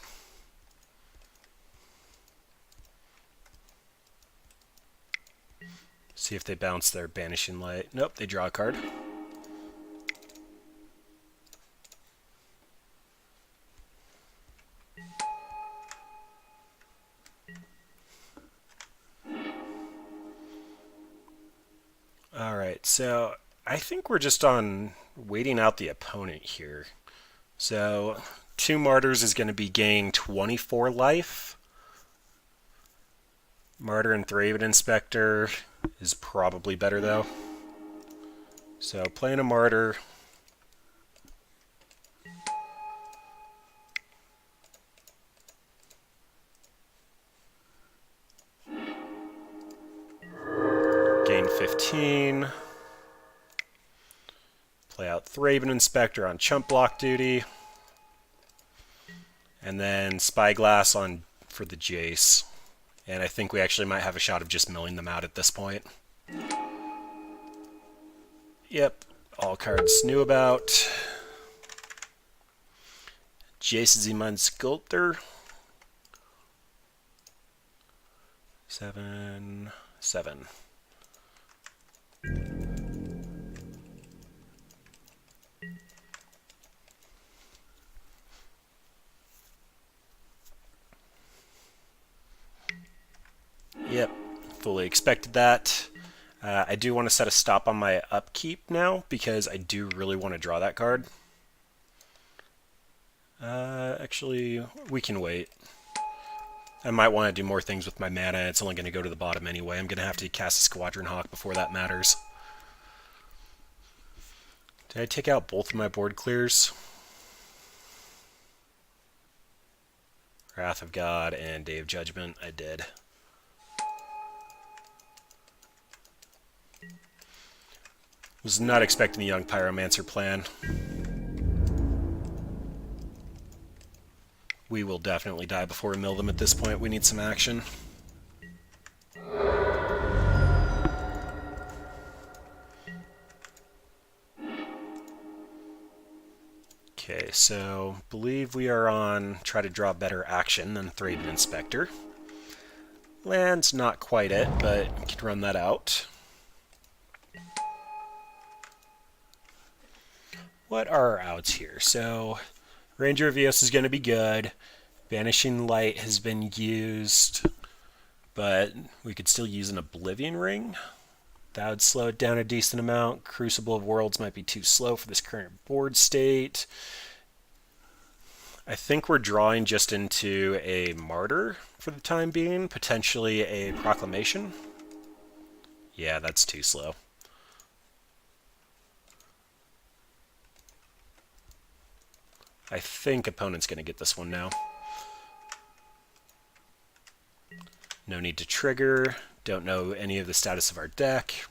See if they bounce their Banishing Light. Nope, they draw a card. Alright, so I think we're just on waiting out the opponent here. So 2 Martyrs is going to be gaining 24 life. Martyr and Thraven Inspector is probably better though. So playing a Martyr. Gain 15. Play out Thraven Inspector on chump block duty. And then Spyglass on for the Jace. And I think we actually might have a shot of just milling them out at this point. Yep, all cards knew about. Jace Zeman Sculptor. 7, 7. Yep, fully expected that. I do want to set a stop on my upkeep now because I do really want to draw that card. Actually, we can wait. I might want to do more things with my mana. It's only going to go to the bottom anyway. I'm going to have to cast a Squadron Hawk before that matters. Did I take out both of my board clears? Wrath of God and Day of Judgment. I did. Was not expecting the Young Pyromancer plan. We will definitely die before we mill them at this point. We need some action. Okay, so believe we are on try to draw better action than Thraben Inspector. Land's not quite it, but we can run that out. What are our outs here? So Ranger of Eos is going to be good. Banishing Light has been used, but we could still use an Oblivion Ring. That would slow it down a decent amount. Crucible of Worlds might be too slow for this current board state. I think we're drawing just into a Martyr for the time being, potentially a Proclamation. Yeah, that's too slow. I think opponent's going to get this one now. No need to trigger. Don't know any of the status of our deck.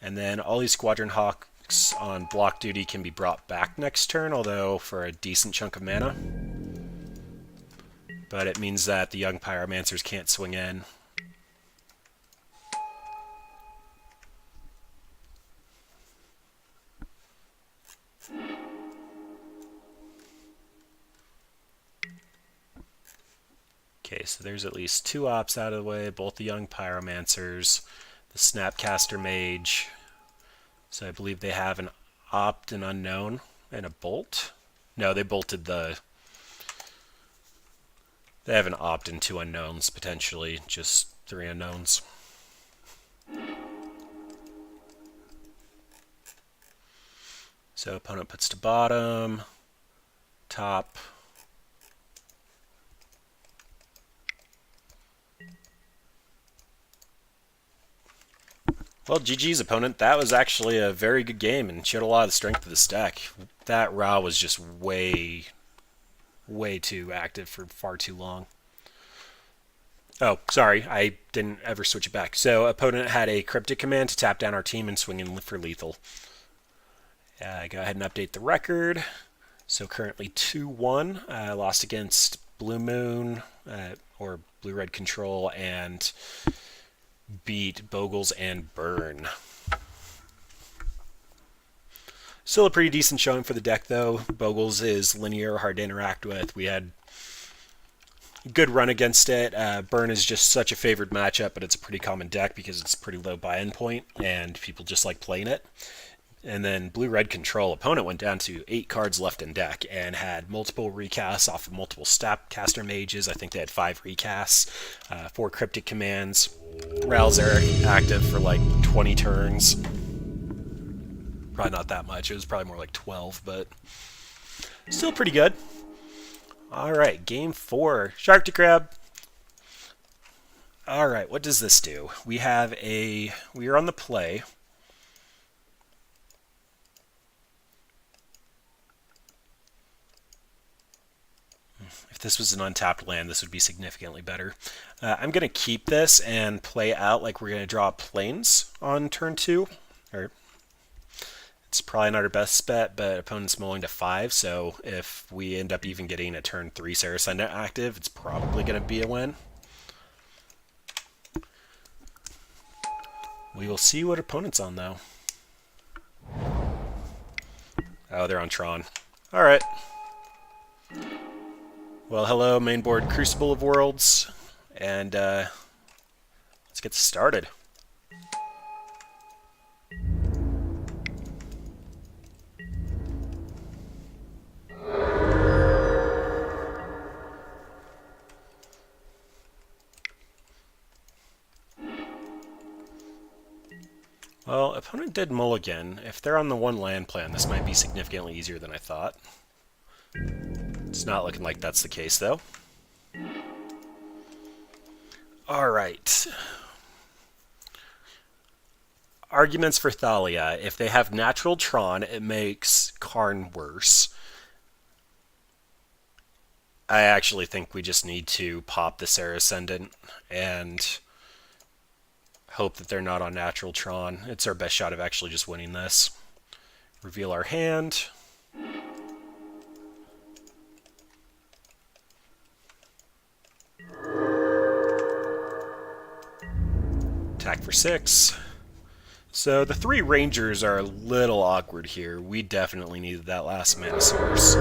And then all these Squadron Hawks on block duty can be brought back next turn, although for a decent chunk of mana. But it means that the young Pyromancers can't swing in. Okay, so there's at least 2 ops out of the way, both the young Pyromancers, the Snapcaster Mage. So I believe they have an opt, an unknown, and a bolt. No, they bolted the... They have an opt and 2 unknowns, potentially, just 3 unknowns. So opponent puts to bottom, top. Well, GG's opponent. That was actually a very good game and showed a lot of the strength of this deck. That Ra was just way too active for far too long. Oh, sorry, I didn't ever switch it back. So opponent had a Cryptic command to tap down our team and swing in for lethal. Go ahead and update the record. So currently 2-1. Lost against Blue Moon, or Blue Red Control, and beat Bogles and Burn. Still a pretty decent showing for the deck, though. Bogles is linear, hard to interact with. We had a good run against it. Burn is just such a favored matchup, but it's a pretty common deck because it's pretty low buy-in point, and people just like playing it. And then Blue-Red Control, opponent went down to 8 cards left in deck and had multiple recasts off of multiple Snapcaster Mages. I think they had 5 recasts, 4 Cryptic commands. Rals are active for like 20 turns. Probably not that much. It was probably more like 12, but still pretty good. Alright, game 4. Shark to Crab. Alright, what does this do? We are on the play. If this was an untapped land, this would be significantly better. I'm going to keep this and play out like we're going to draw planes on turn 2. It's probably not our best bet, but opponent's mulling to 5, so if we end up even getting a turn 3 Saracen active, it's probably going to be a win. We will see what opponent's on, though. Oh, they're on Tron. Alright. Well, hello, mainboard Crucible of Worlds, and let's get started. Well, opponent did mulligan. If they're on the 1 land plan, this might be significantly easier than I thought. It's not looking like that's the case, though. Alright. Arguments for Thalia. If they have natural Tron, it makes Karn worse. I actually think we just need to pop the Saracendant and hope that they're not on natural Tron. It's our best shot of actually just winning this. Reveal our hand. Attack for 6. So the 3 Rangers are a little awkward here. We definitely needed that last mana source.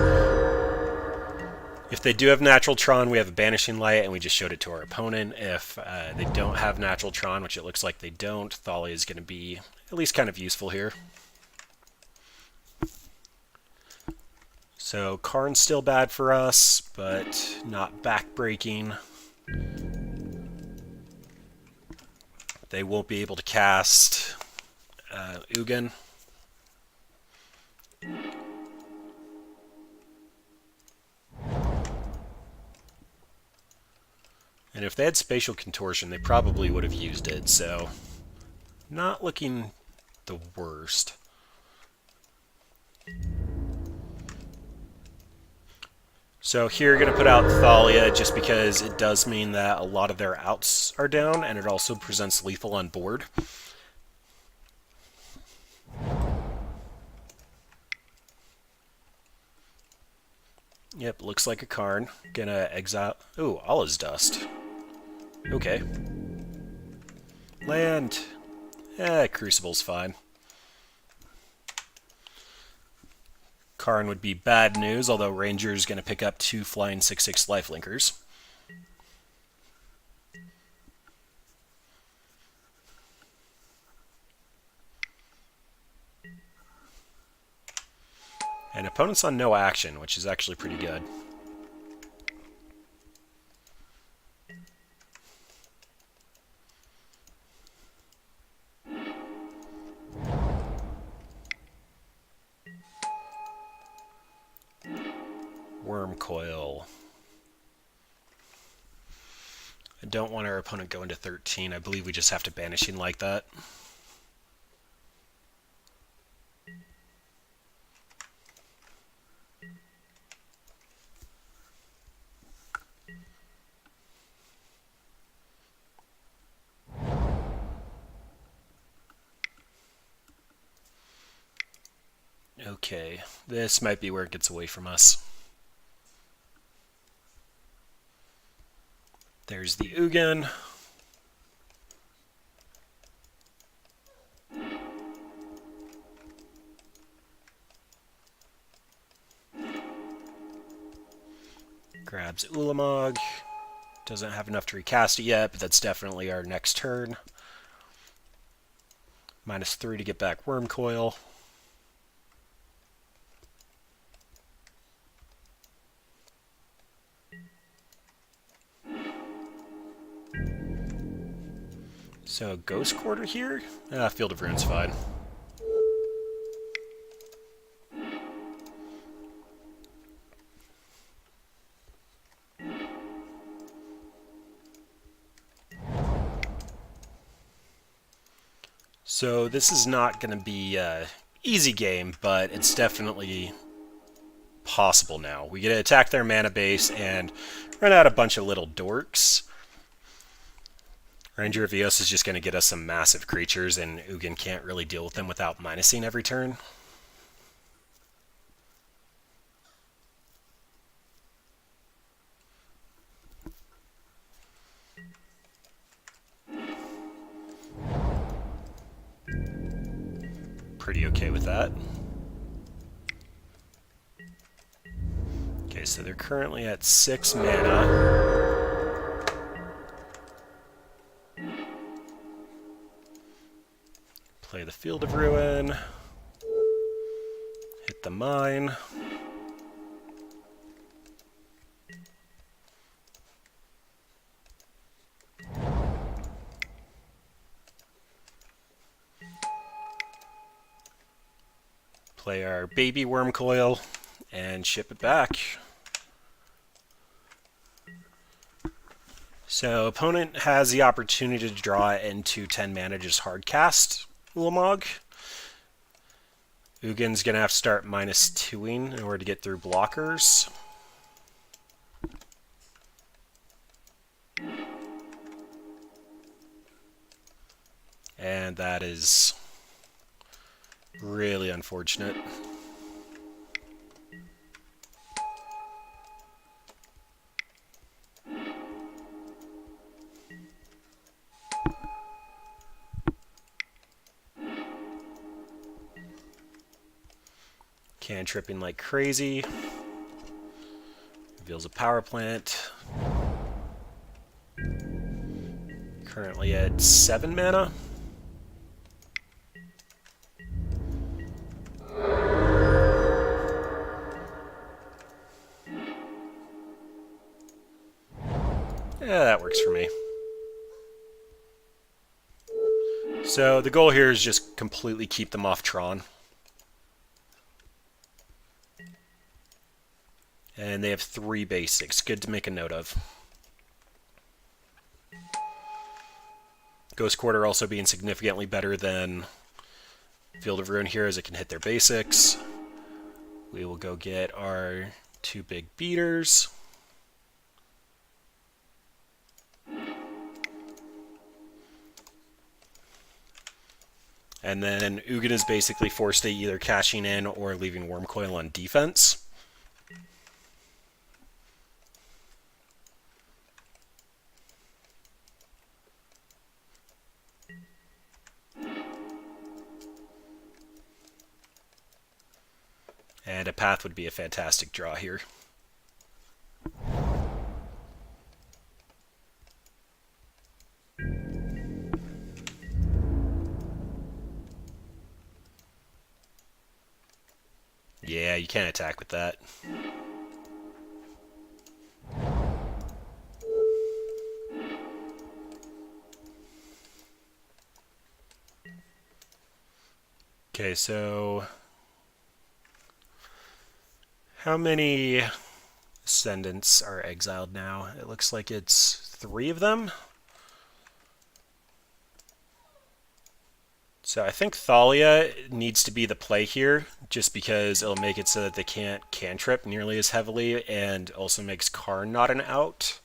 If they do have natural Tron, we have a Banishing Light, and we just showed it to our opponent. If they don't have natural Tron, which it looks like they don't, Thalia is going to be at least kind of useful here. So Karn's still bad for us, but not backbreaking. They won't be able to cast Ugin. And if they had Spatial Contortion, they probably would have used it, so Not looking the worst. So here you're going to put out Thalia just because it does mean that a lot of their outs are down, and it also presents lethal on board. Yep, looks like a Karn. Gonna exile... Ooh, Allah's Dust. Okay. Land. Crucible's fine. Karn would be bad news, although Ranger's going to pick up 2 flying 6/6 lifelinkers. And opponent's on no action, which is actually pretty good. Worm Coil. I don't want our opponent going to 13. I believe we just have to Banishing like that. Okay, this might be where it gets away from us. There's the Ugin. Grabs Ulamog. Doesn't have enough to recast it yet, but that's definitely our next turn. -3 to get back Worm Coil. So, Ghost Quarter here? Field of Rune's fine. So, this is not going to be an easy game, but it's definitely possible now. We get to attack their mana base and run out a bunch of little dorks. Ranger of Eos is just going to get us some massive creatures, and Ugin can't really deal with them without minusing every turn. Pretty okay with that. Okay, so they're currently at 6 mana. Play the Field of Ruin. Hit the mine. Play our baby Worm Coil and ship it back. So opponent has the opportunity to draw into 10 mana, just hard cast Ulamog. Ugin's going to have to start -2ing in order to get through blockers. And that is really unfortunate. Cantripping like crazy. Reveals a power plant. Currently at 7 mana. Yeah, that works for me. So the goal here is just completely keep them off Tron. And they have 3 basics. Good to make a note of. Ghost Quarter also being significantly better than Field of Ruin here, as it can hit their basics. We will go get our 2 big beaters. And then Ugin is basically forced to either cashing in or leaving Wormcoil on defense. And a path would be a fantastic draw here. Yeah, you can't attack with that. Okay, so how many Ascendants are exiled now? It looks like it's 3 of them. So I think Thalia needs to be the play here, just because it'll make it so that they can't cantrip nearly as heavily, and also makes Karn not an out.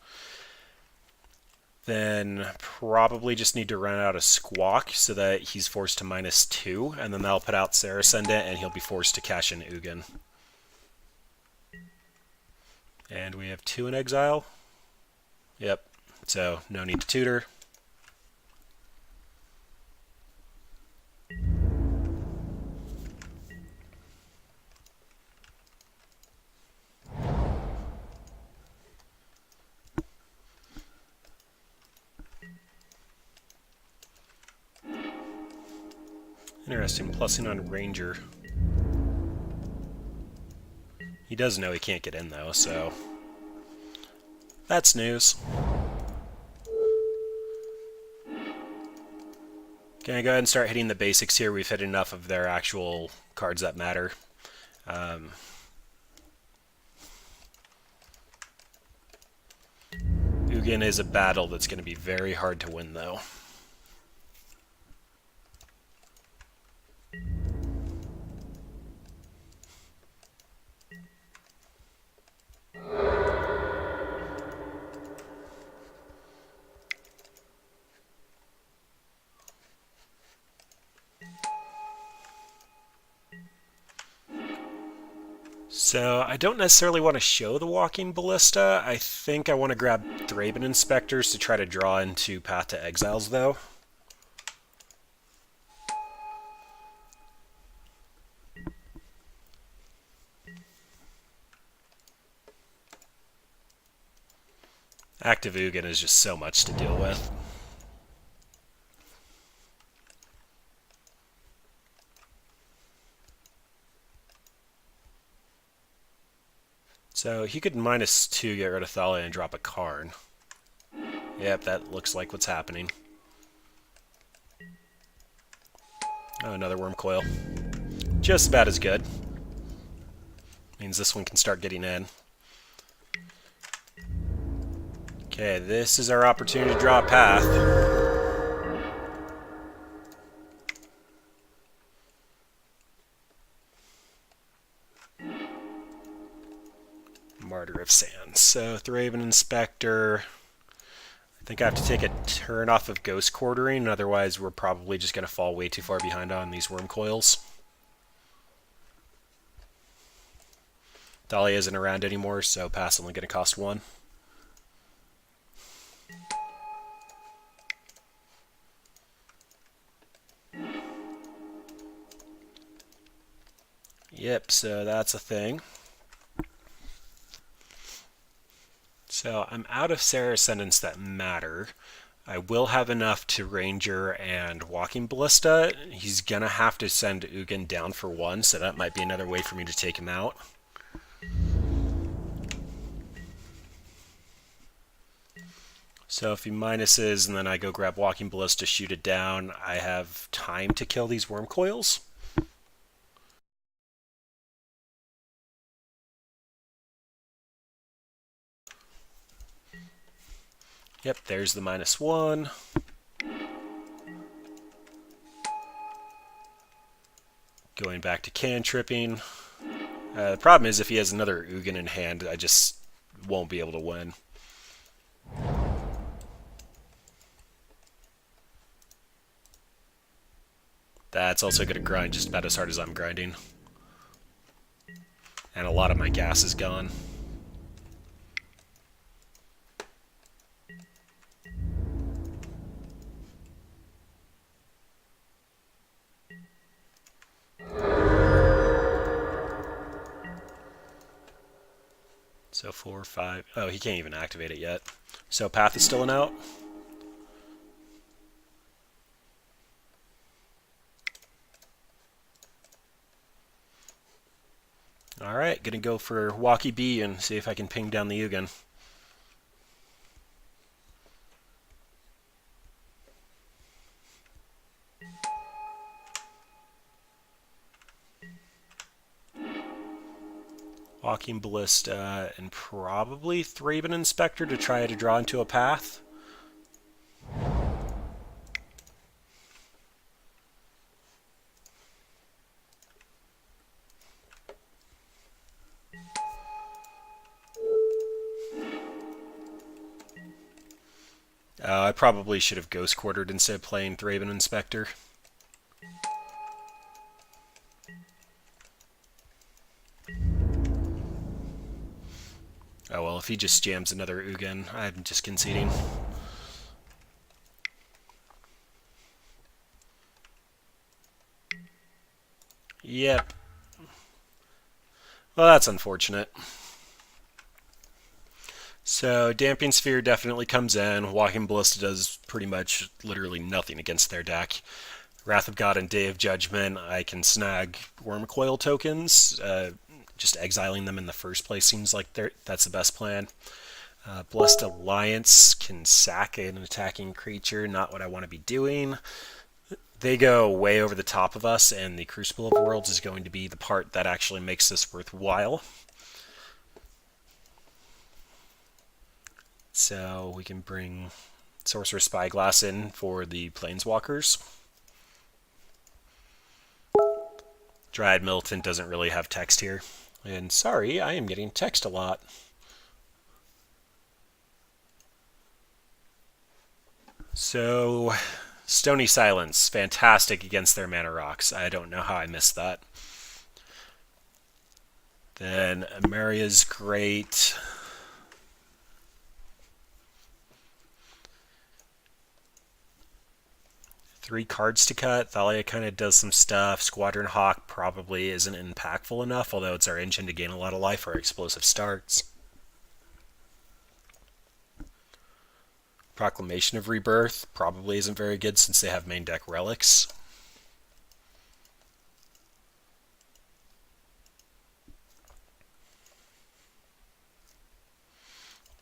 Then probably just need to run out a Squawk so that he's forced to -2, and then that'll put out Sarah Ascendant, and he'll be forced to cash in Ugin. And we have 2 in exile. Yep, so no need to tutor. Interesting, plussing on Ranger. He does know he can't get in though, so that's news. Can I go ahead and start hitting the basics here? We've hit enough of their actual cards that matter. Ugin is a battle that's going to be very hard to win though. So I don't necessarily want to show the Walking Ballista. I think I want to grab Thraben Inspectors to try to draw into Path to Exiles, though. Active Ugin is just so much to deal with. So he could -2 get rid of Thalia and drop a Karn. Yep, that looks like what's happening. Oh, another Wormcoil. Just about as good. Means this one can start getting in. Okay, this is our opportunity to draw a path. Martyr of Sands. So, Thraben Inspector. I think I have to take a turn off of Ghost Quartering, otherwise we're probably just going to fall way too far behind on these Wormcoils. Thalia isn't around anymore, so pass only going to cost 1. Yep, so that's a thing. So I'm out of Sarah Ascendants that matter. I will have enough to Ranger and Walking Ballista. He's going to have to send Ugin down for 1, so that might be another way for me to take him out. So if he minuses and then I go grab Walking Ballista, shoot it down, I have time to kill these Wormcoils. Yep, there's the -1. Going back to cantripping. The problem is if he has another Ugin in hand, I just won't be able to win. That's also going to grind just about as hard as I'm grinding. And a lot of my gas is gone. So 4, 5... Oh, he can't even activate it yet. So Path is still an out. Alright, gonna go for Walkie B and see if I can ping down the Ugin. Walking Ballista and probably Thraben Inspector to try to draw into a path. I probably should have Ghost Quartered instead of playing Thraben Inspector. Oh well, if he just jams another Ugin, I'm just conceding. Yep. Well, that's unfortunate. So, Damping Sphere definitely comes in. Walking Ballista does pretty much literally nothing against their deck. Wrath of God and Day of Judgment, I can snag Wormcoil tokens. Just exiling them in the first place seems like that's the best plan. Blessed Alliance can sack an attacking creature, not what I want to be doing. They go way over the top of us, and the Crucible of Worlds is going to be the part that actually makes this worthwhile. So we can bring Sorcerer's Spyglass in for the Planeswalkers. Dryad Militant doesn't really have text here. And sorry, I am getting text a lot. So, Stony Silence, fantastic against their mana rocks. I don't know how I missed that. Then Amaria's great. Three cards to cut. Thalia kind of does some stuff. Squadron Hawk probably isn't impactful enough, although it's our engine to gain a lot of life for explosive starts. Proclamation of Rebirth probably isn't very good since they have main deck relics.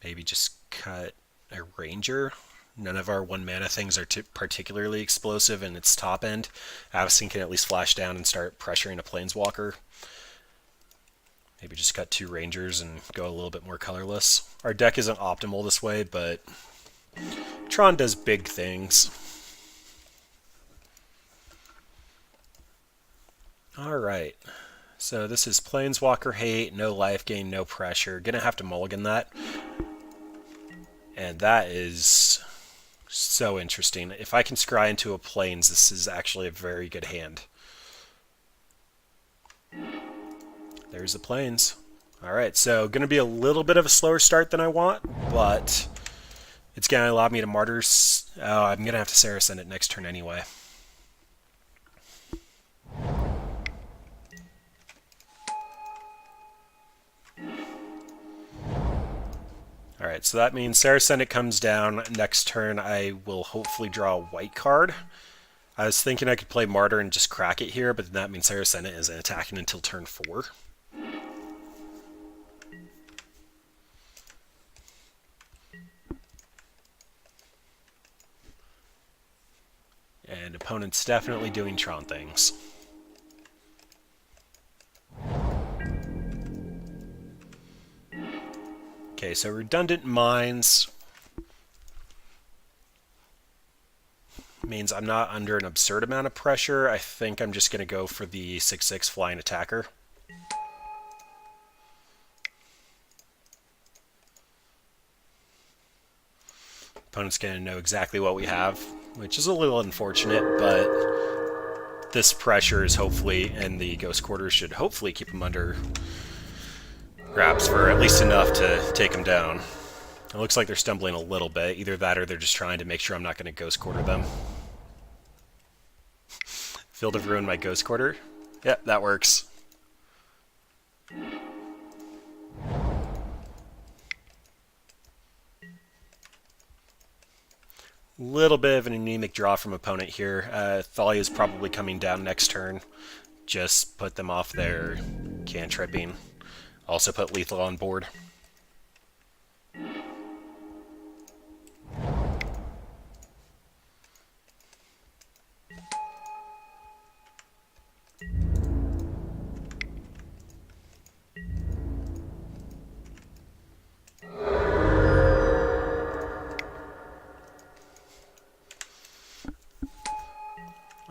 Maybe just cut a Ranger. None of our 1-mana things are particularly explosive in its top end. Avacyn can at least flash down and start pressuring a Planeswalker. Maybe just cut 2 Rangers and go a little bit more colorless. Our deck isn't optimal this way, but Tron does big things. Alright. So this is Planeswalker Hate, no life gain, no pressure. Gonna have to mulligan that. And that is so interesting. If I can scry into a Plains, this is actually a very good hand. There's the Plains. Alright, so going to be a little bit of a slower start than I want, but it's going to allow me to Martyr... Oh, I'm going to have to Saracen it next turn anyway. Alright, so that means Saracen it comes down. Next turn I will hopefully draw a white card. I was thinking I could play Martyr and just crack it here, but then that means Saracen it isn't attacking until turn 4. And opponent's definitely doing Tron things. Okay, so Redundant Mines means I'm not under an absurd amount of pressure. I think I'm just going to go for the 6/6 flying attacker. Opponent's going to know exactly what we have, which is a little unfortunate, but this pressure is hopefully, and the Ghost Quarters should hopefully keep him under wraps for at least enough to take him down. It looks like they're stumbling a little bit. Either that or they're just trying to make sure I'm not going to Ghost Quarter them. Field of Ruin my Ghost Quarter. Yep, that works. Little bit of an anemic draw from opponent here. Thalia is probably coming down next turn. Just put them off their cantripping. Also put lethal on board.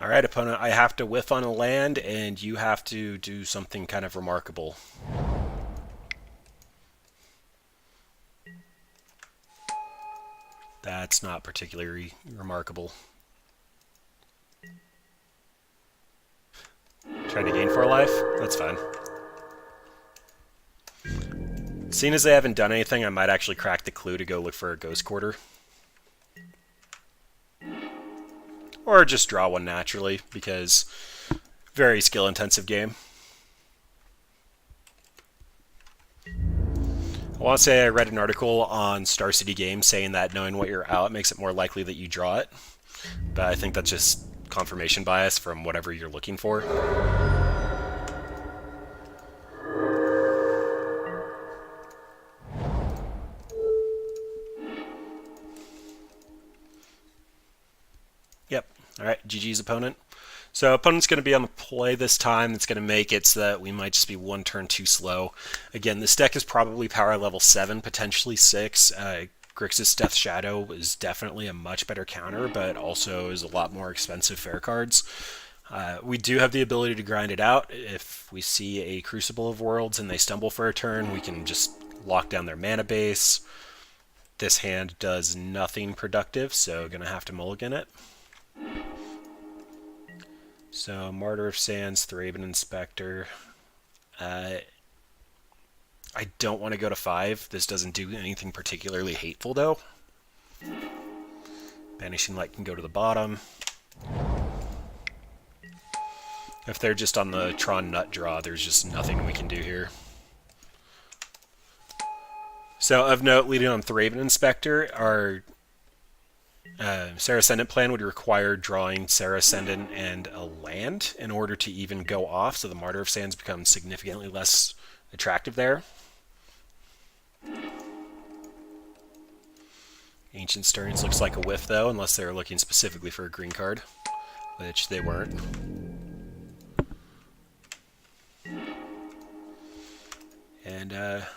Alright, opponent, I have to whiff on a land, and you have to do something kind of remarkable. That's not particularly remarkable. Trying to gain 4 life? That's fine. Seeing as they haven't done anything, I might actually crack the clue to go look for a Ghost Quarter. Or just draw one naturally, because very skill-intensive game. I want to say I read an article on Star City Games saying that knowing what you're out makes it more likely that you draw it. But I think that's just confirmation bias from whatever you're looking for. Yep. Alright, GG's opponent. So opponent's going to be on the play this time. It's going to make it so that we might just be one turn too slow. Again, this deck is probably power level 7, potentially 6. Grixis Death Shadow is definitely a much better counter, but also is a lot more expensive fair cards. We do have the ability to grind it out. If we see a Crucible of Worlds and they stumble for a turn, we can just lock down their mana base. This hand does nothing productive, so going to have to mulligan it. So, Martyr of Sands, Thraben Inspector. I don't want to go to 5. This doesn't do anything particularly hateful, though. Banishing Light can go to the bottom. If they're just on the Tron Nut Draw, there's just nothing we can do here. So, of note, leading on Thraben Inspector, our Serra Ascendant plan would require drawing Serra Ascendant and a land in order to even go off, so the Martyr of Sands becomes significantly less attractive there. Ancient Stirrings looks like a whiff, though, unless they're looking specifically for a green card, which they weren't. And a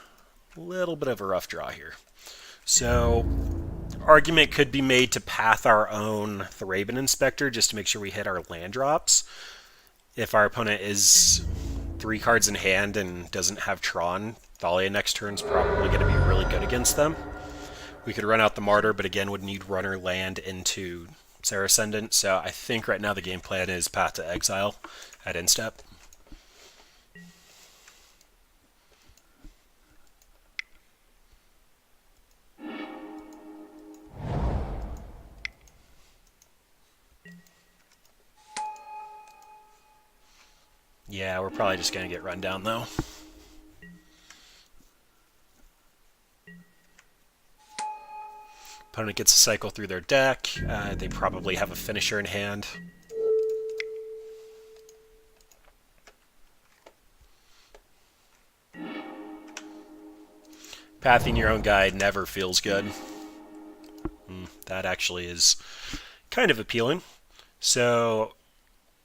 little bit of a rough draw here. So, argument could be made to path our own Thraben Inspector just to make sure we hit our land drops. If our opponent is 3 cards in hand and doesn't have Tron, Thalia next turn is probably going to be really good against them. We could run out the Martyr, but again would need runner land into Serra Ascendant, so I think right now the game plan is path to exile at instep. Yeah, we're probably just going to get run down, though. Opponent gets a cycle through their deck. They probably have a finisher in hand. Pathing your own guy never feels good. That actually is kind of appealing. So,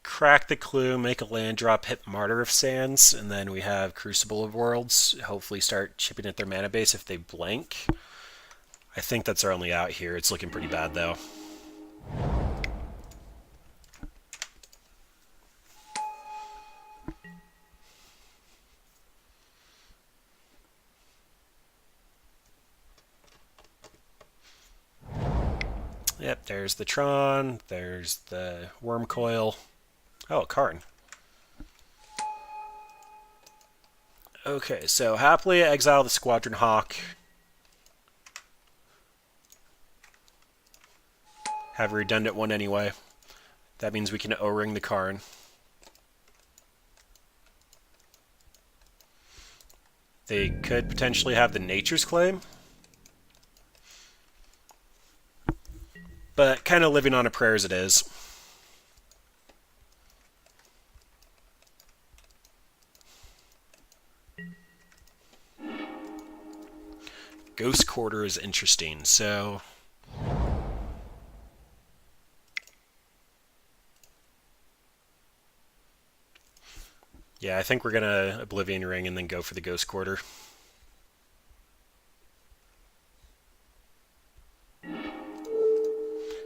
crack the clue, make a land drop, hit Martyr of Sands, and then we have Crucible of Worlds. Hopefully start chipping at their mana base if they blank. I think that's our only out here. It's looking pretty bad, though. Yep, there's the Tron, there's the Worm Coil. Oh, Karn. Okay, so happily exile the Squadron Hawk. Have a redundant one anyway. That means we can O-ring the Karn. They could potentially have the Nature's Claim. But kind of living on a prayer as it is. Ghost Quarter is interesting, so... Yeah, I think we're going to Oblivion Ring and then go for the Ghost Quarter.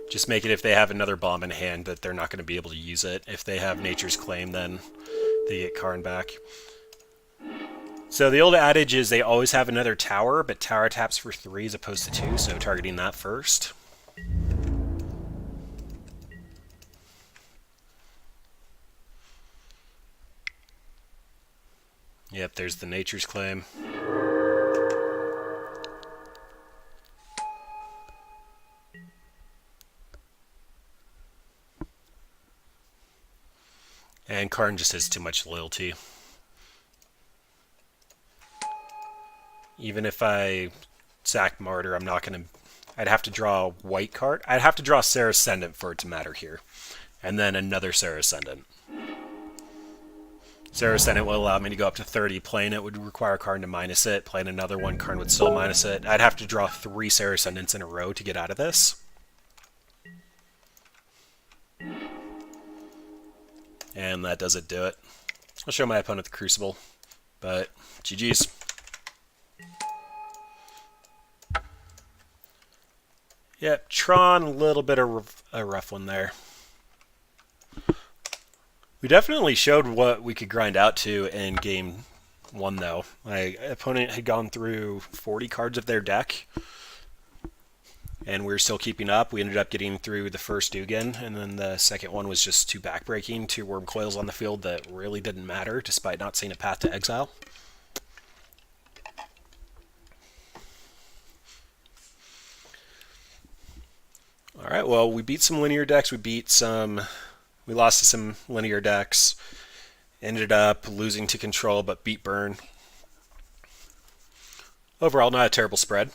Just make it if they have another bomb in hand that they're not going to be able to use it. If they have Nature's Claim, then they get Karn back. So the old adage is they always have another tower, but tower taps for 3 as opposed to 2, so targeting that first. Yep, there's the Nature's Claim. And Karn just has too much loyalty. Even if I sack Martyr, I'm not going to... I'd have to draw a white card. I'd have to draw Serra Ascendant for it to matter here. And then another Serra Ascendant. Serra Ascendant will allow me to go up to 30. Playing it would require Karn to minus it. Playing another one, Karn would still minus it. I'd have to draw 3 Serra Ascendants in a row to get out of this. And that doesn't do it. I'll show my opponent the Crucible. But, GG's. Yep, Tron, a little bit of a rough one there. We definitely showed what we could grind out to in game 1, though. My opponent had gone through 40 cards of their deck, and we were still keeping up. We ended up getting through the first Dugan, and then the second one was just too backbreaking, 2 Worm Coils on the field that really didn't matter, despite not seeing a path to exile. Alright, well, we beat some linear decks, we lost to some linear decks, ended up losing to Control, but beat Burn. Overall, not a terrible spread.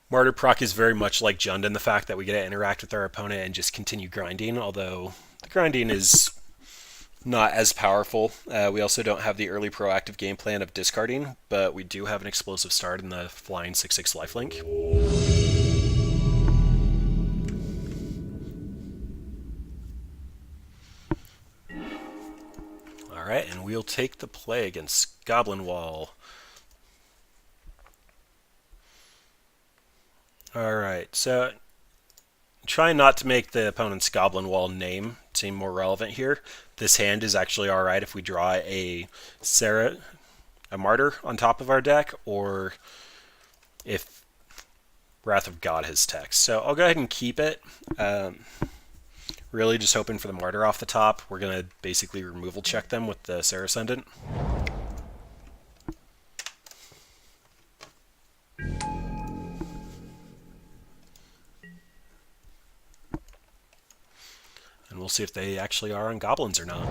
Martyr Proc is very much like Jund in the fact that we get to interact with our opponent and just continue grinding, although the grinding is not as powerful. We also don't have the early proactive game plan of discarding, but we do have an explosive start in the flying 6/6 lifelink. Alright, and we'll take the play against Goblin Wall. Alright, so try not to make the opponent's Goblin Wall name seem more relevant here. This hand is actually alright if we draw a Martyr on top of our deck, or if Wrath of God has text. So I'll go ahead and keep it. Really just hoping for the Martyr off the top. We're going to basically removal check them with the Serra Ascendant. And we'll see if they actually are on goblins or not.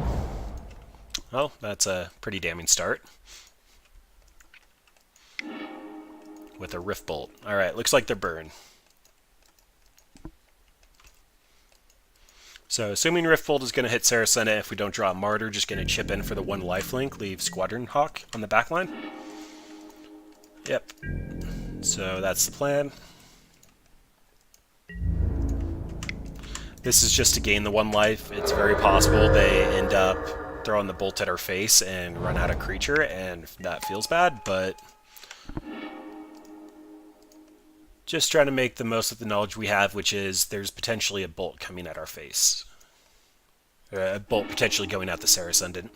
Well, that's a pretty damning start. With a Rift Bolt. Alright, looks like they're burn. So, assuming Rift Bolt is going to hit Serra Ascendant, if we don't draw a Martyr, just going to chip in for the 1 lifelink, leave Squadron Hawk on the back line. Yep. So that's the plan. This is just to gain the 1 life. It's very possible they end up throwing the bolt at our face and run out of creature, and that feels bad, but just trying to make the most of the knowledge we have, which is there's potentially a bolt coming at our face. A bolt potentially going at the Serra Ascendant.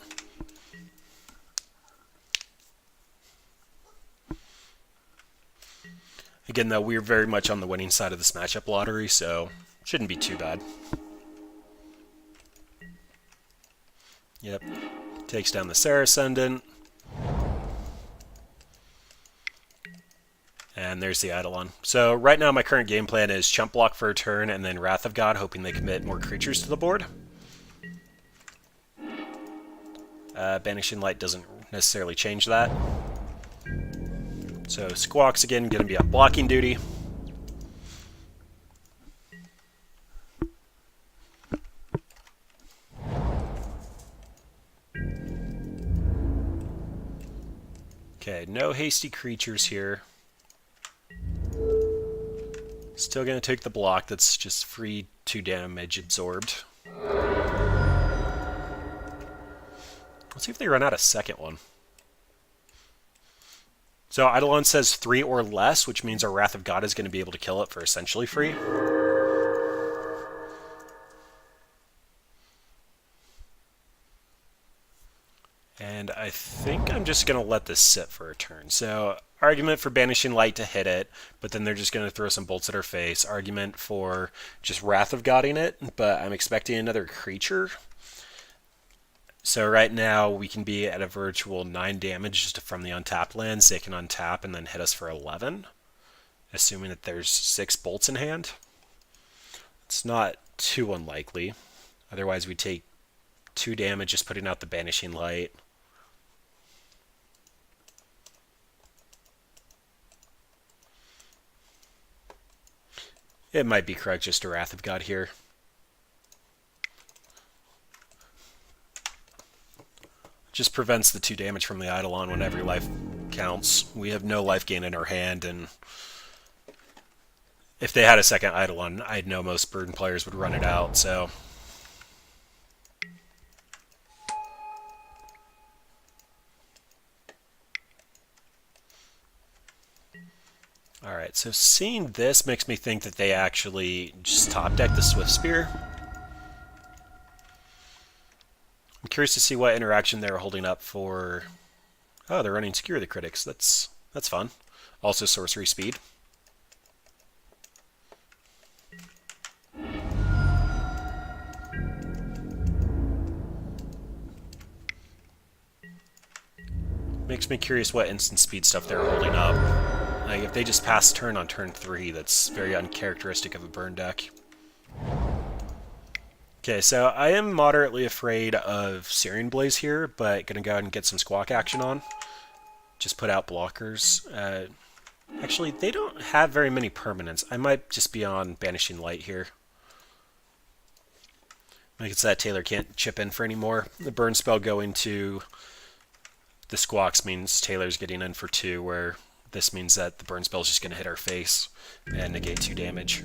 Again, though, we're very much on the winning side of this matchup lottery, so shouldn't be too bad. Yep. Takes down the Saracendent. And there's the Eidolon. So right now my current game plan is chump block for a turn and then Wrath of God, hoping they commit more creatures to the board. Banishing Light doesn't necessarily change that. So Squawks again, going to be on blocking duty. Okay, no hasty creatures here. Still going to take the block, that's just free 2 damage absorbed. Let's see if they run out a second one. So Eidolon says 3 or less, which means our Wrath of God is going to be able to kill it for essentially free. And I think I'm just going to let this sit for a turn. So argument for Banishing Light to hit it, but then they're just going to throw some bolts at our face. Argument for just Wrath of Godding it, but I'm expecting another creature. So right now we can be at a virtual 9 damage just from the untapped lands. They can untap and then hit us for 11, assuming that there's 6 bolts in hand. It's not too unlikely. Otherwise we take 2 damage just putting out the Banishing Light. It might be correct just a Wrath of God here. Just prevents the 2 damage from the Eidolon when every life counts. We have no life gain in our hand, and if they had a second Eidolon, I'd know most Burden players would run it out, so... Alright, so seeing this makes me think that they actually just top deck the Swift Spear. I'm curious to see what interaction they're holding up for... Oh, they're running Secure the Critics. That's fun. Also sorcery speed. Makes me curious what instant speed stuff they're holding up. Like, if they just pass turn on turn 3, that's very uncharacteristic of a burn deck. Okay, so I am moderately afraid of Searing Blaze here, but gonna go ahead and get some Squawk action on. Just put out blockers. Actually, they don't have very many permanents. I might just be on Banishing Light here. Like it's that Taylor can't chip in for any more. The burn spell going to the Squawks means Taylor's getting in for 2, where this means that the burn spell is just going to hit our face and negate 2 damage.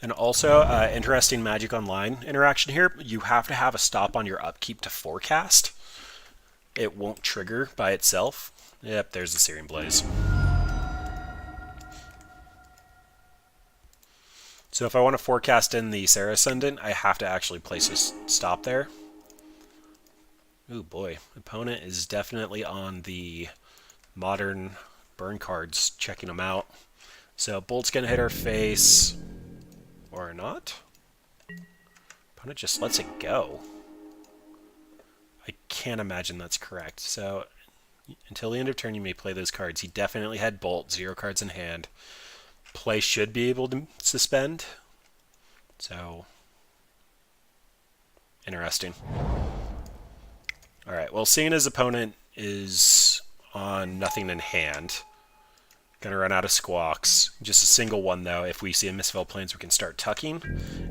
And also, interesting Magic Online interaction here. You have to have a stop on your upkeep to forecast. It won't trigger by itself. Yep, there's the Searing Blaze. So if I want to forecast in the Saracendent, I have to actually place a stop there. Ooh boy, opponent is definitely on the modern burn cards, checking them out. So bolt's going to hit our face, or not. Opponent just lets it go. I can't imagine that's correct. So until the end of turn you may play those cards. He definitely had bolt, 0 cards in hand. Play should be able to suspend. So, interesting. Alright, well, seeing his opponent is on nothing in hand, gonna run out of Squawks. Just a single one, though. If we see a Misspell Plains, we can start tucking.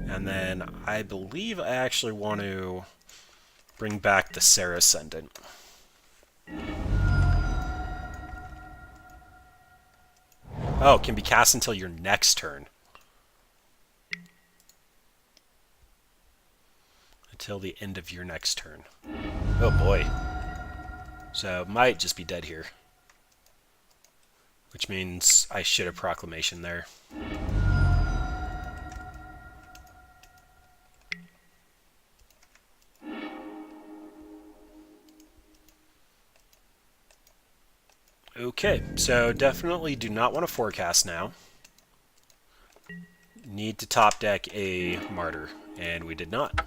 And then I believe I actually want to bring back the Saracendent. Oh, it can be cast until your next turn. Until the end of your next turn. Oh boy. So, might just be dead here. Which means I should have Proclamation there. Okay, so definitely do not want to forecast now. Need to top deck a Martyr, and we did not.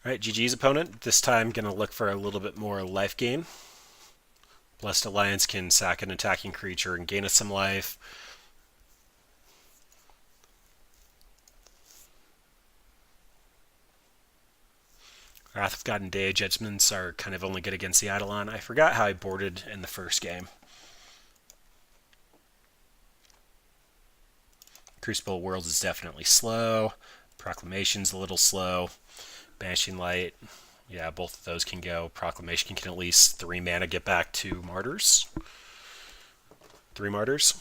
Alright, GG's opponent. This time going to look for a little bit more life gain. Blessed Alliance can sack an attacking creature and gain us some life. Wrath of God and Day of Judgments are kind of only good against the Eidolon. I forgot how I boarded in the first game. Crucible Worlds is definitely slow. Proclamation's a little slow. Banishing Light, yeah, both of those can go. Proclamation can at least 3 mana get back to Martyrs. 3 Martyrs.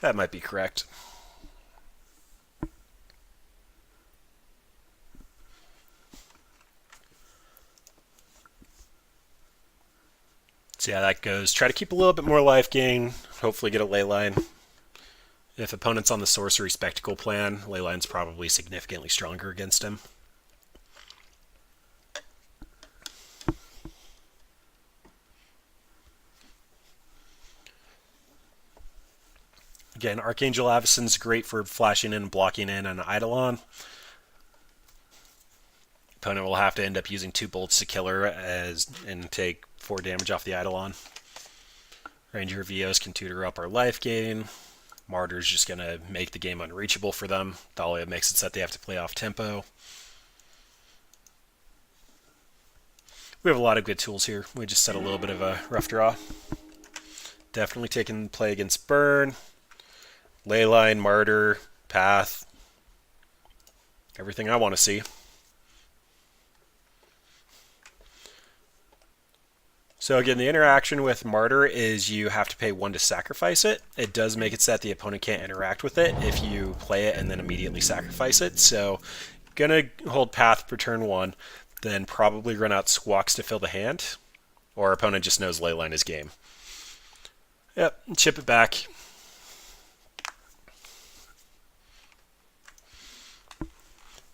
That might be correct. So yeah, that goes. Try to keep a little bit more life gain. Hopefully get a Leyline. If opponent's on the Sorcery Spectacle plan, Leyline's probably significantly stronger against him. Again, Archangel Avacyn's great for flashing in and blocking in an Eidolon. Opponent will have to end up using 2 bolts to kill her and take 4 damage off the Eidolon. Ranger Vios can tutor up our life gain. Martyr's just going to make the game unreachable for them. Dahlia makes it so that they have to play off tempo. We have a lot of good tools here. We just set a little bit of a rough draw. Definitely taking play against Burn, Leyline, Martyr, Path. Everything I want to see. So again, the interaction with Martyr is you have to pay 1 to sacrifice it. It does make it so that the opponent can't interact with it if you play it and then immediately sacrifice it. So gonna hold Path for turn 1, then probably run out Squawks to fill the hand, or opponent just knows Leyline is game. Yep, chip it back.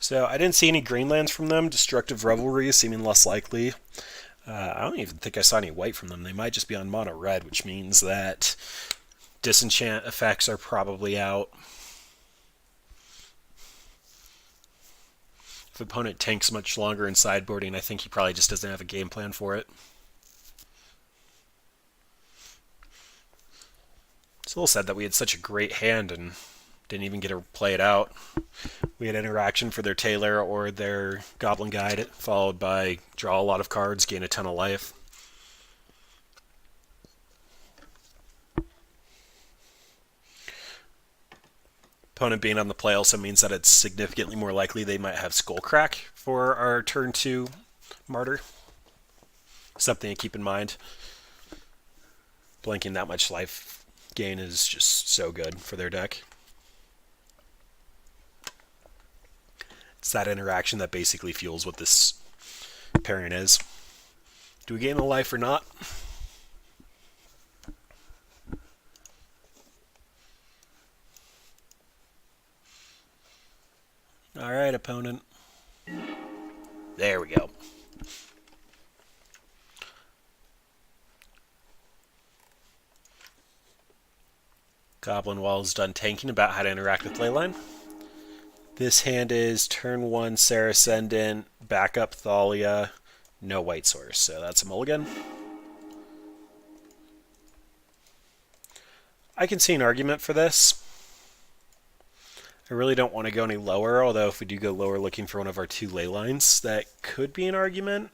So I didn't see any green lands from them. Destructive Revelry is seeming less likely. I don't even think I saw any white from them. They might just be on mono red, which means that disenchant effects are probably out. If opponent tanks much longer in sideboarding, I think he probably just doesn't have a game plan for it. It's a little sad that we had such a great hand and didn't even get to play it out. We had interaction for their Tailor or their Goblin Guide, followed by draw a lot of cards, gain a ton of life. Opponent being on the play also means that it's significantly more likely they might have Skullcrack for our turn 2 Martyr. Something to keep in mind. Blanking that much life gain is just so good for their deck. It's that interaction that basically fuels what this pairing is. Do we gain a life or not? Alright, opponent. There we go. Goblin Wall is done tanking about how to interact with Leyline. This hand is turn 1 Saracendent, backup Thalia, no white source, so that's a mulligan. I can see an argument for this. I really don't want to go any lower, although if we do go lower looking for one of our 2 Leylines, that could be an argument.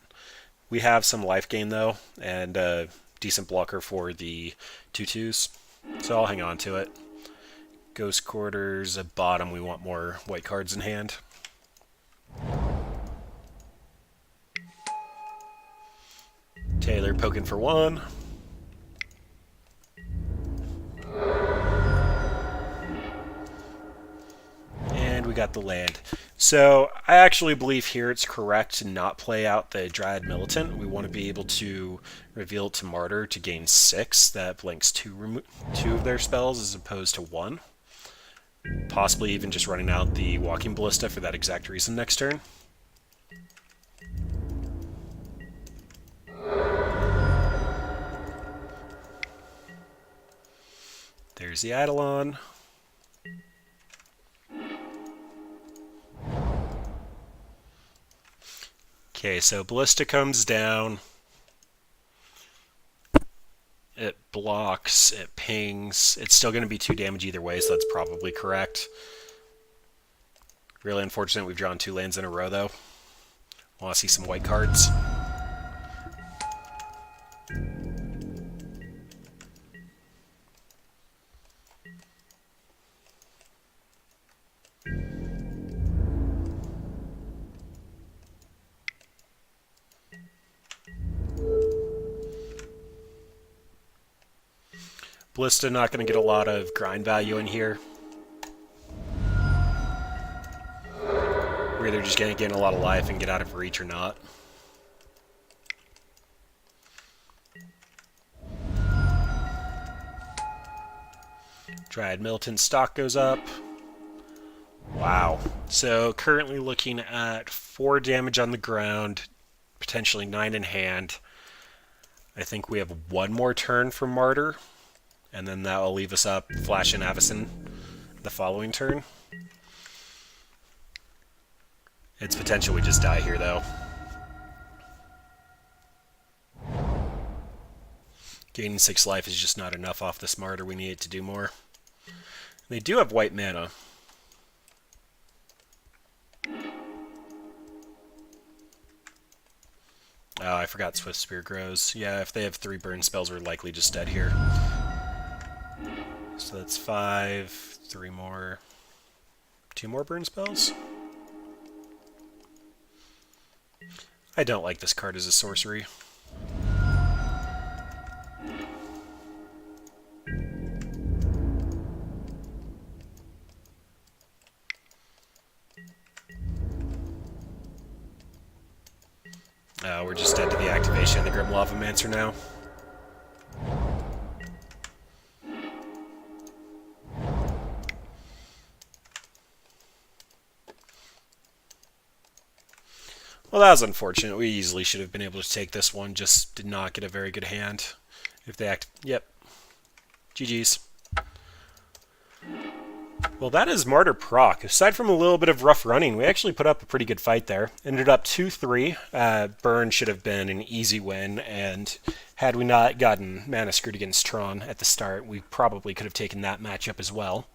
We have some life gain though, and a decent blocker for the 2/2s, so I'll hang on to it. Ghost Quarters at bottom, we want more white cards in hand. Tailor poking for 1. And we got the land. So I actually believe here it's correct to not play out the Dryad Militant. We want to be able to reveal it to Martyr to gain 6. That blanks 2 of their spells as opposed to 1. Possibly even just running out the Walking Ballista for that exact reason next turn. There's the Eidolon. Okay, so Ballista comes down. It blocks, it pings. It's still going to be 2 damage either way, so that's probably correct. Really unfortunate we've drawn 2 lands in a row, though. Want to see some white cards. Ballista not going to get a lot of grind value in here. We're either just going to gain a lot of life and get out of reach or not. Dryad Militant stock goes up. Wow. So currently looking at 4 damage on the ground, potentially 9 in hand. I think we have 1 more turn for Martyr, and then that will leave us up Flash and Avacyn the following turn. It's potential we just die here, though. Gaining 6 life is just not enough off this Martyr. We need it to do more. They do have white mana. Oh, I forgot Swift Spear grows. Yeah, if they have 3 burn spells, we're likely just dead here. So that's 5, 3 more, 2 more burn spells. I don't like this card as a sorcery. We're just dead to the activation of the Grim Lavamancer now. Well, that was unfortunate. We easily should have been able to take this one, just did not get a very good hand. If they act... Yep. GG's. Well, that is Martyr Proc. Aside from a little bit of rough running, we actually put up a pretty good fight there. Ended up 2-3. Burn should have been an easy win, and had we not gotten mana screwed against Tron at the start, we probably could have taken that matchup as well.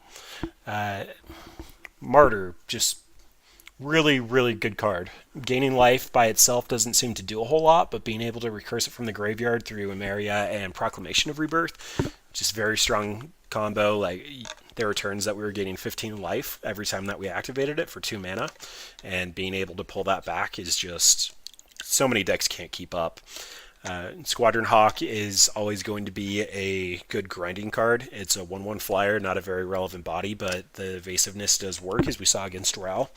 Martyr, just really, really good card. Gaining life by itself doesn't seem to do a whole lot, but being able to recurse it from the graveyard through Emeria and Proclamation of Rebirth, just very strong combo. Like, there were turns that we were gaining 15 life every time that we activated it for 2 mana, and being able to pull that back is just... so many decks can't keep up. Squadron Hawk is always going to be a good grinding card. It's a 1/1 flyer, not a very relevant body, but the evasiveness does work, as we saw against Ral.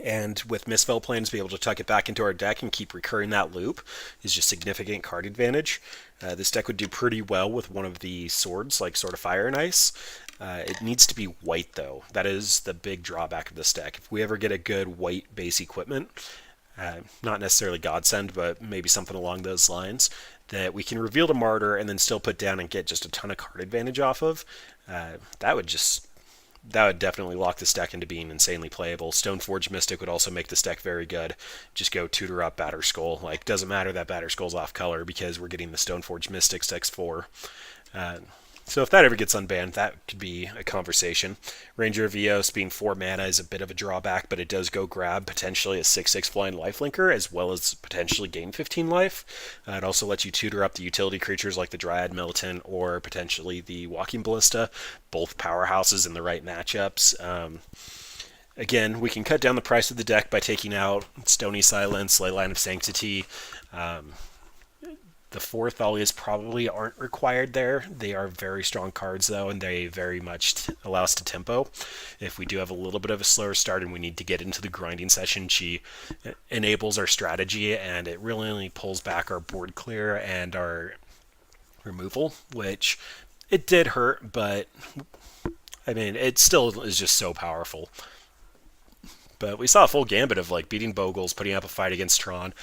And with Misspell Plans, be able to tuck it back into our deck and keep recurring that loop is just significant card advantage. This deck would do pretty well with one of the swords, like Sword of Fire and Ice. It needs to be white, though. That is the big drawback of this deck. If we ever get a good white base equipment, not necessarily Godsend, but maybe something along those lines, that we can reveal to Martyr and then still put down and get just a ton of card advantage off of, that would definitely lock this deck into being insanely playable. Stoneforge Mystic would also make this deck very good. Just go tutor up Batterskull. Like, doesn't matter that Batterskull's off color because we're getting the Stoneforge Mystics X4. So if that ever gets unbanned, that could be a conversation. Ranger of Eos being 4 mana is a bit of a drawback, but it does go grab potentially a 6/6 flying lifelinker, as well as potentially gain 15 life. It also lets you tutor up the utility creatures like the Dryad Militant or potentially the Walking Ballista, both powerhouses in the right matchups. Again, we can cut down the price of the deck by taking out Stony Silence, Leyline of Sanctity. The 4 Thalias probably aren't required there. They are very strong cards, though, and they very much allow us to tempo. If we do have a little bit of a slower start and we need to get into the grinding session, she enables our strategy, and it really only pulls back our board clear and our removal, which it did hurt, but I mean, it still is just so powerful. But we saw a full gambit of like beating Bogles, putting up a fight against Tron,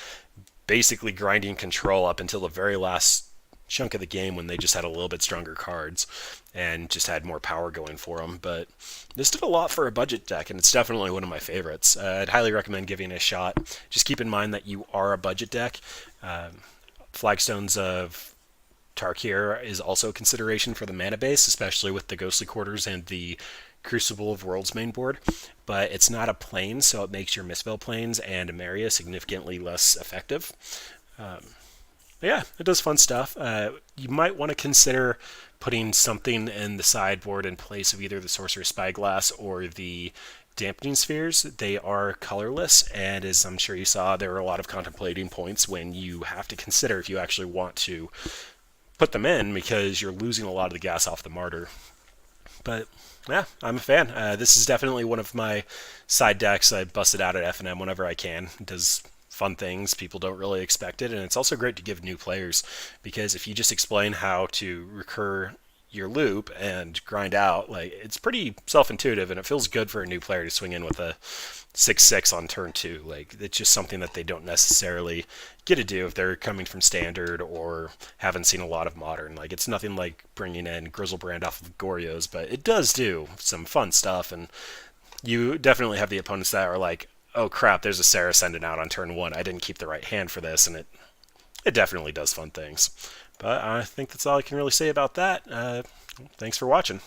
basically grinding control up until the very last chunk of the game when they just had a little bit stronger cards and just had more power going for them. But this did a lot for a budget deck, and it's definitely one of my favorites. I'd highly recommend giving it a shot. Just keep in mind that you are a budget deck. Flagstones of Tarkir is also a consideration for the mana base, especially with the Ghostly Quarters and the Crucible of Worlds main board, but it's not a plane, so it makes your Mistveil planes and Emeria significantly less effective. Yeah, it does fun stuff. You might want to consider putting something in the sideboard in place of either the Sorcerer's Spyglass or the Dampening Spheres. They are colorless, and as I'm sure you saw, there are a lot of contemplating points when you have to consider if you actually want to put them in because you're losing a lot of the gas off the Martyr. But yeah, I'm a fan. This is definitely one of my side decks. I bust it out at F&M whenever I can. It does fun things. People don't really expect it, and it's also great to give new players because if you just explain how to recur your loop and grind out, like, it's pretty self-intuitive, and it feels good for a new player to swing in with a 6/6 on turn 2. Like, it's just something that they don't necessarily get to do if they're coming from standard or haven't seen a lot of modern. Like, it's nothing like bringing in Grizzlebrand off of Goryo's, but it does do some fun stuff, and you definitely have the opponents that are like, oh crap, there's a Sarah sending out on turn 1. I didn't keep the right hand for this, and it definitely does fun things. But I think that's all I can really say about that. Thanks for watching.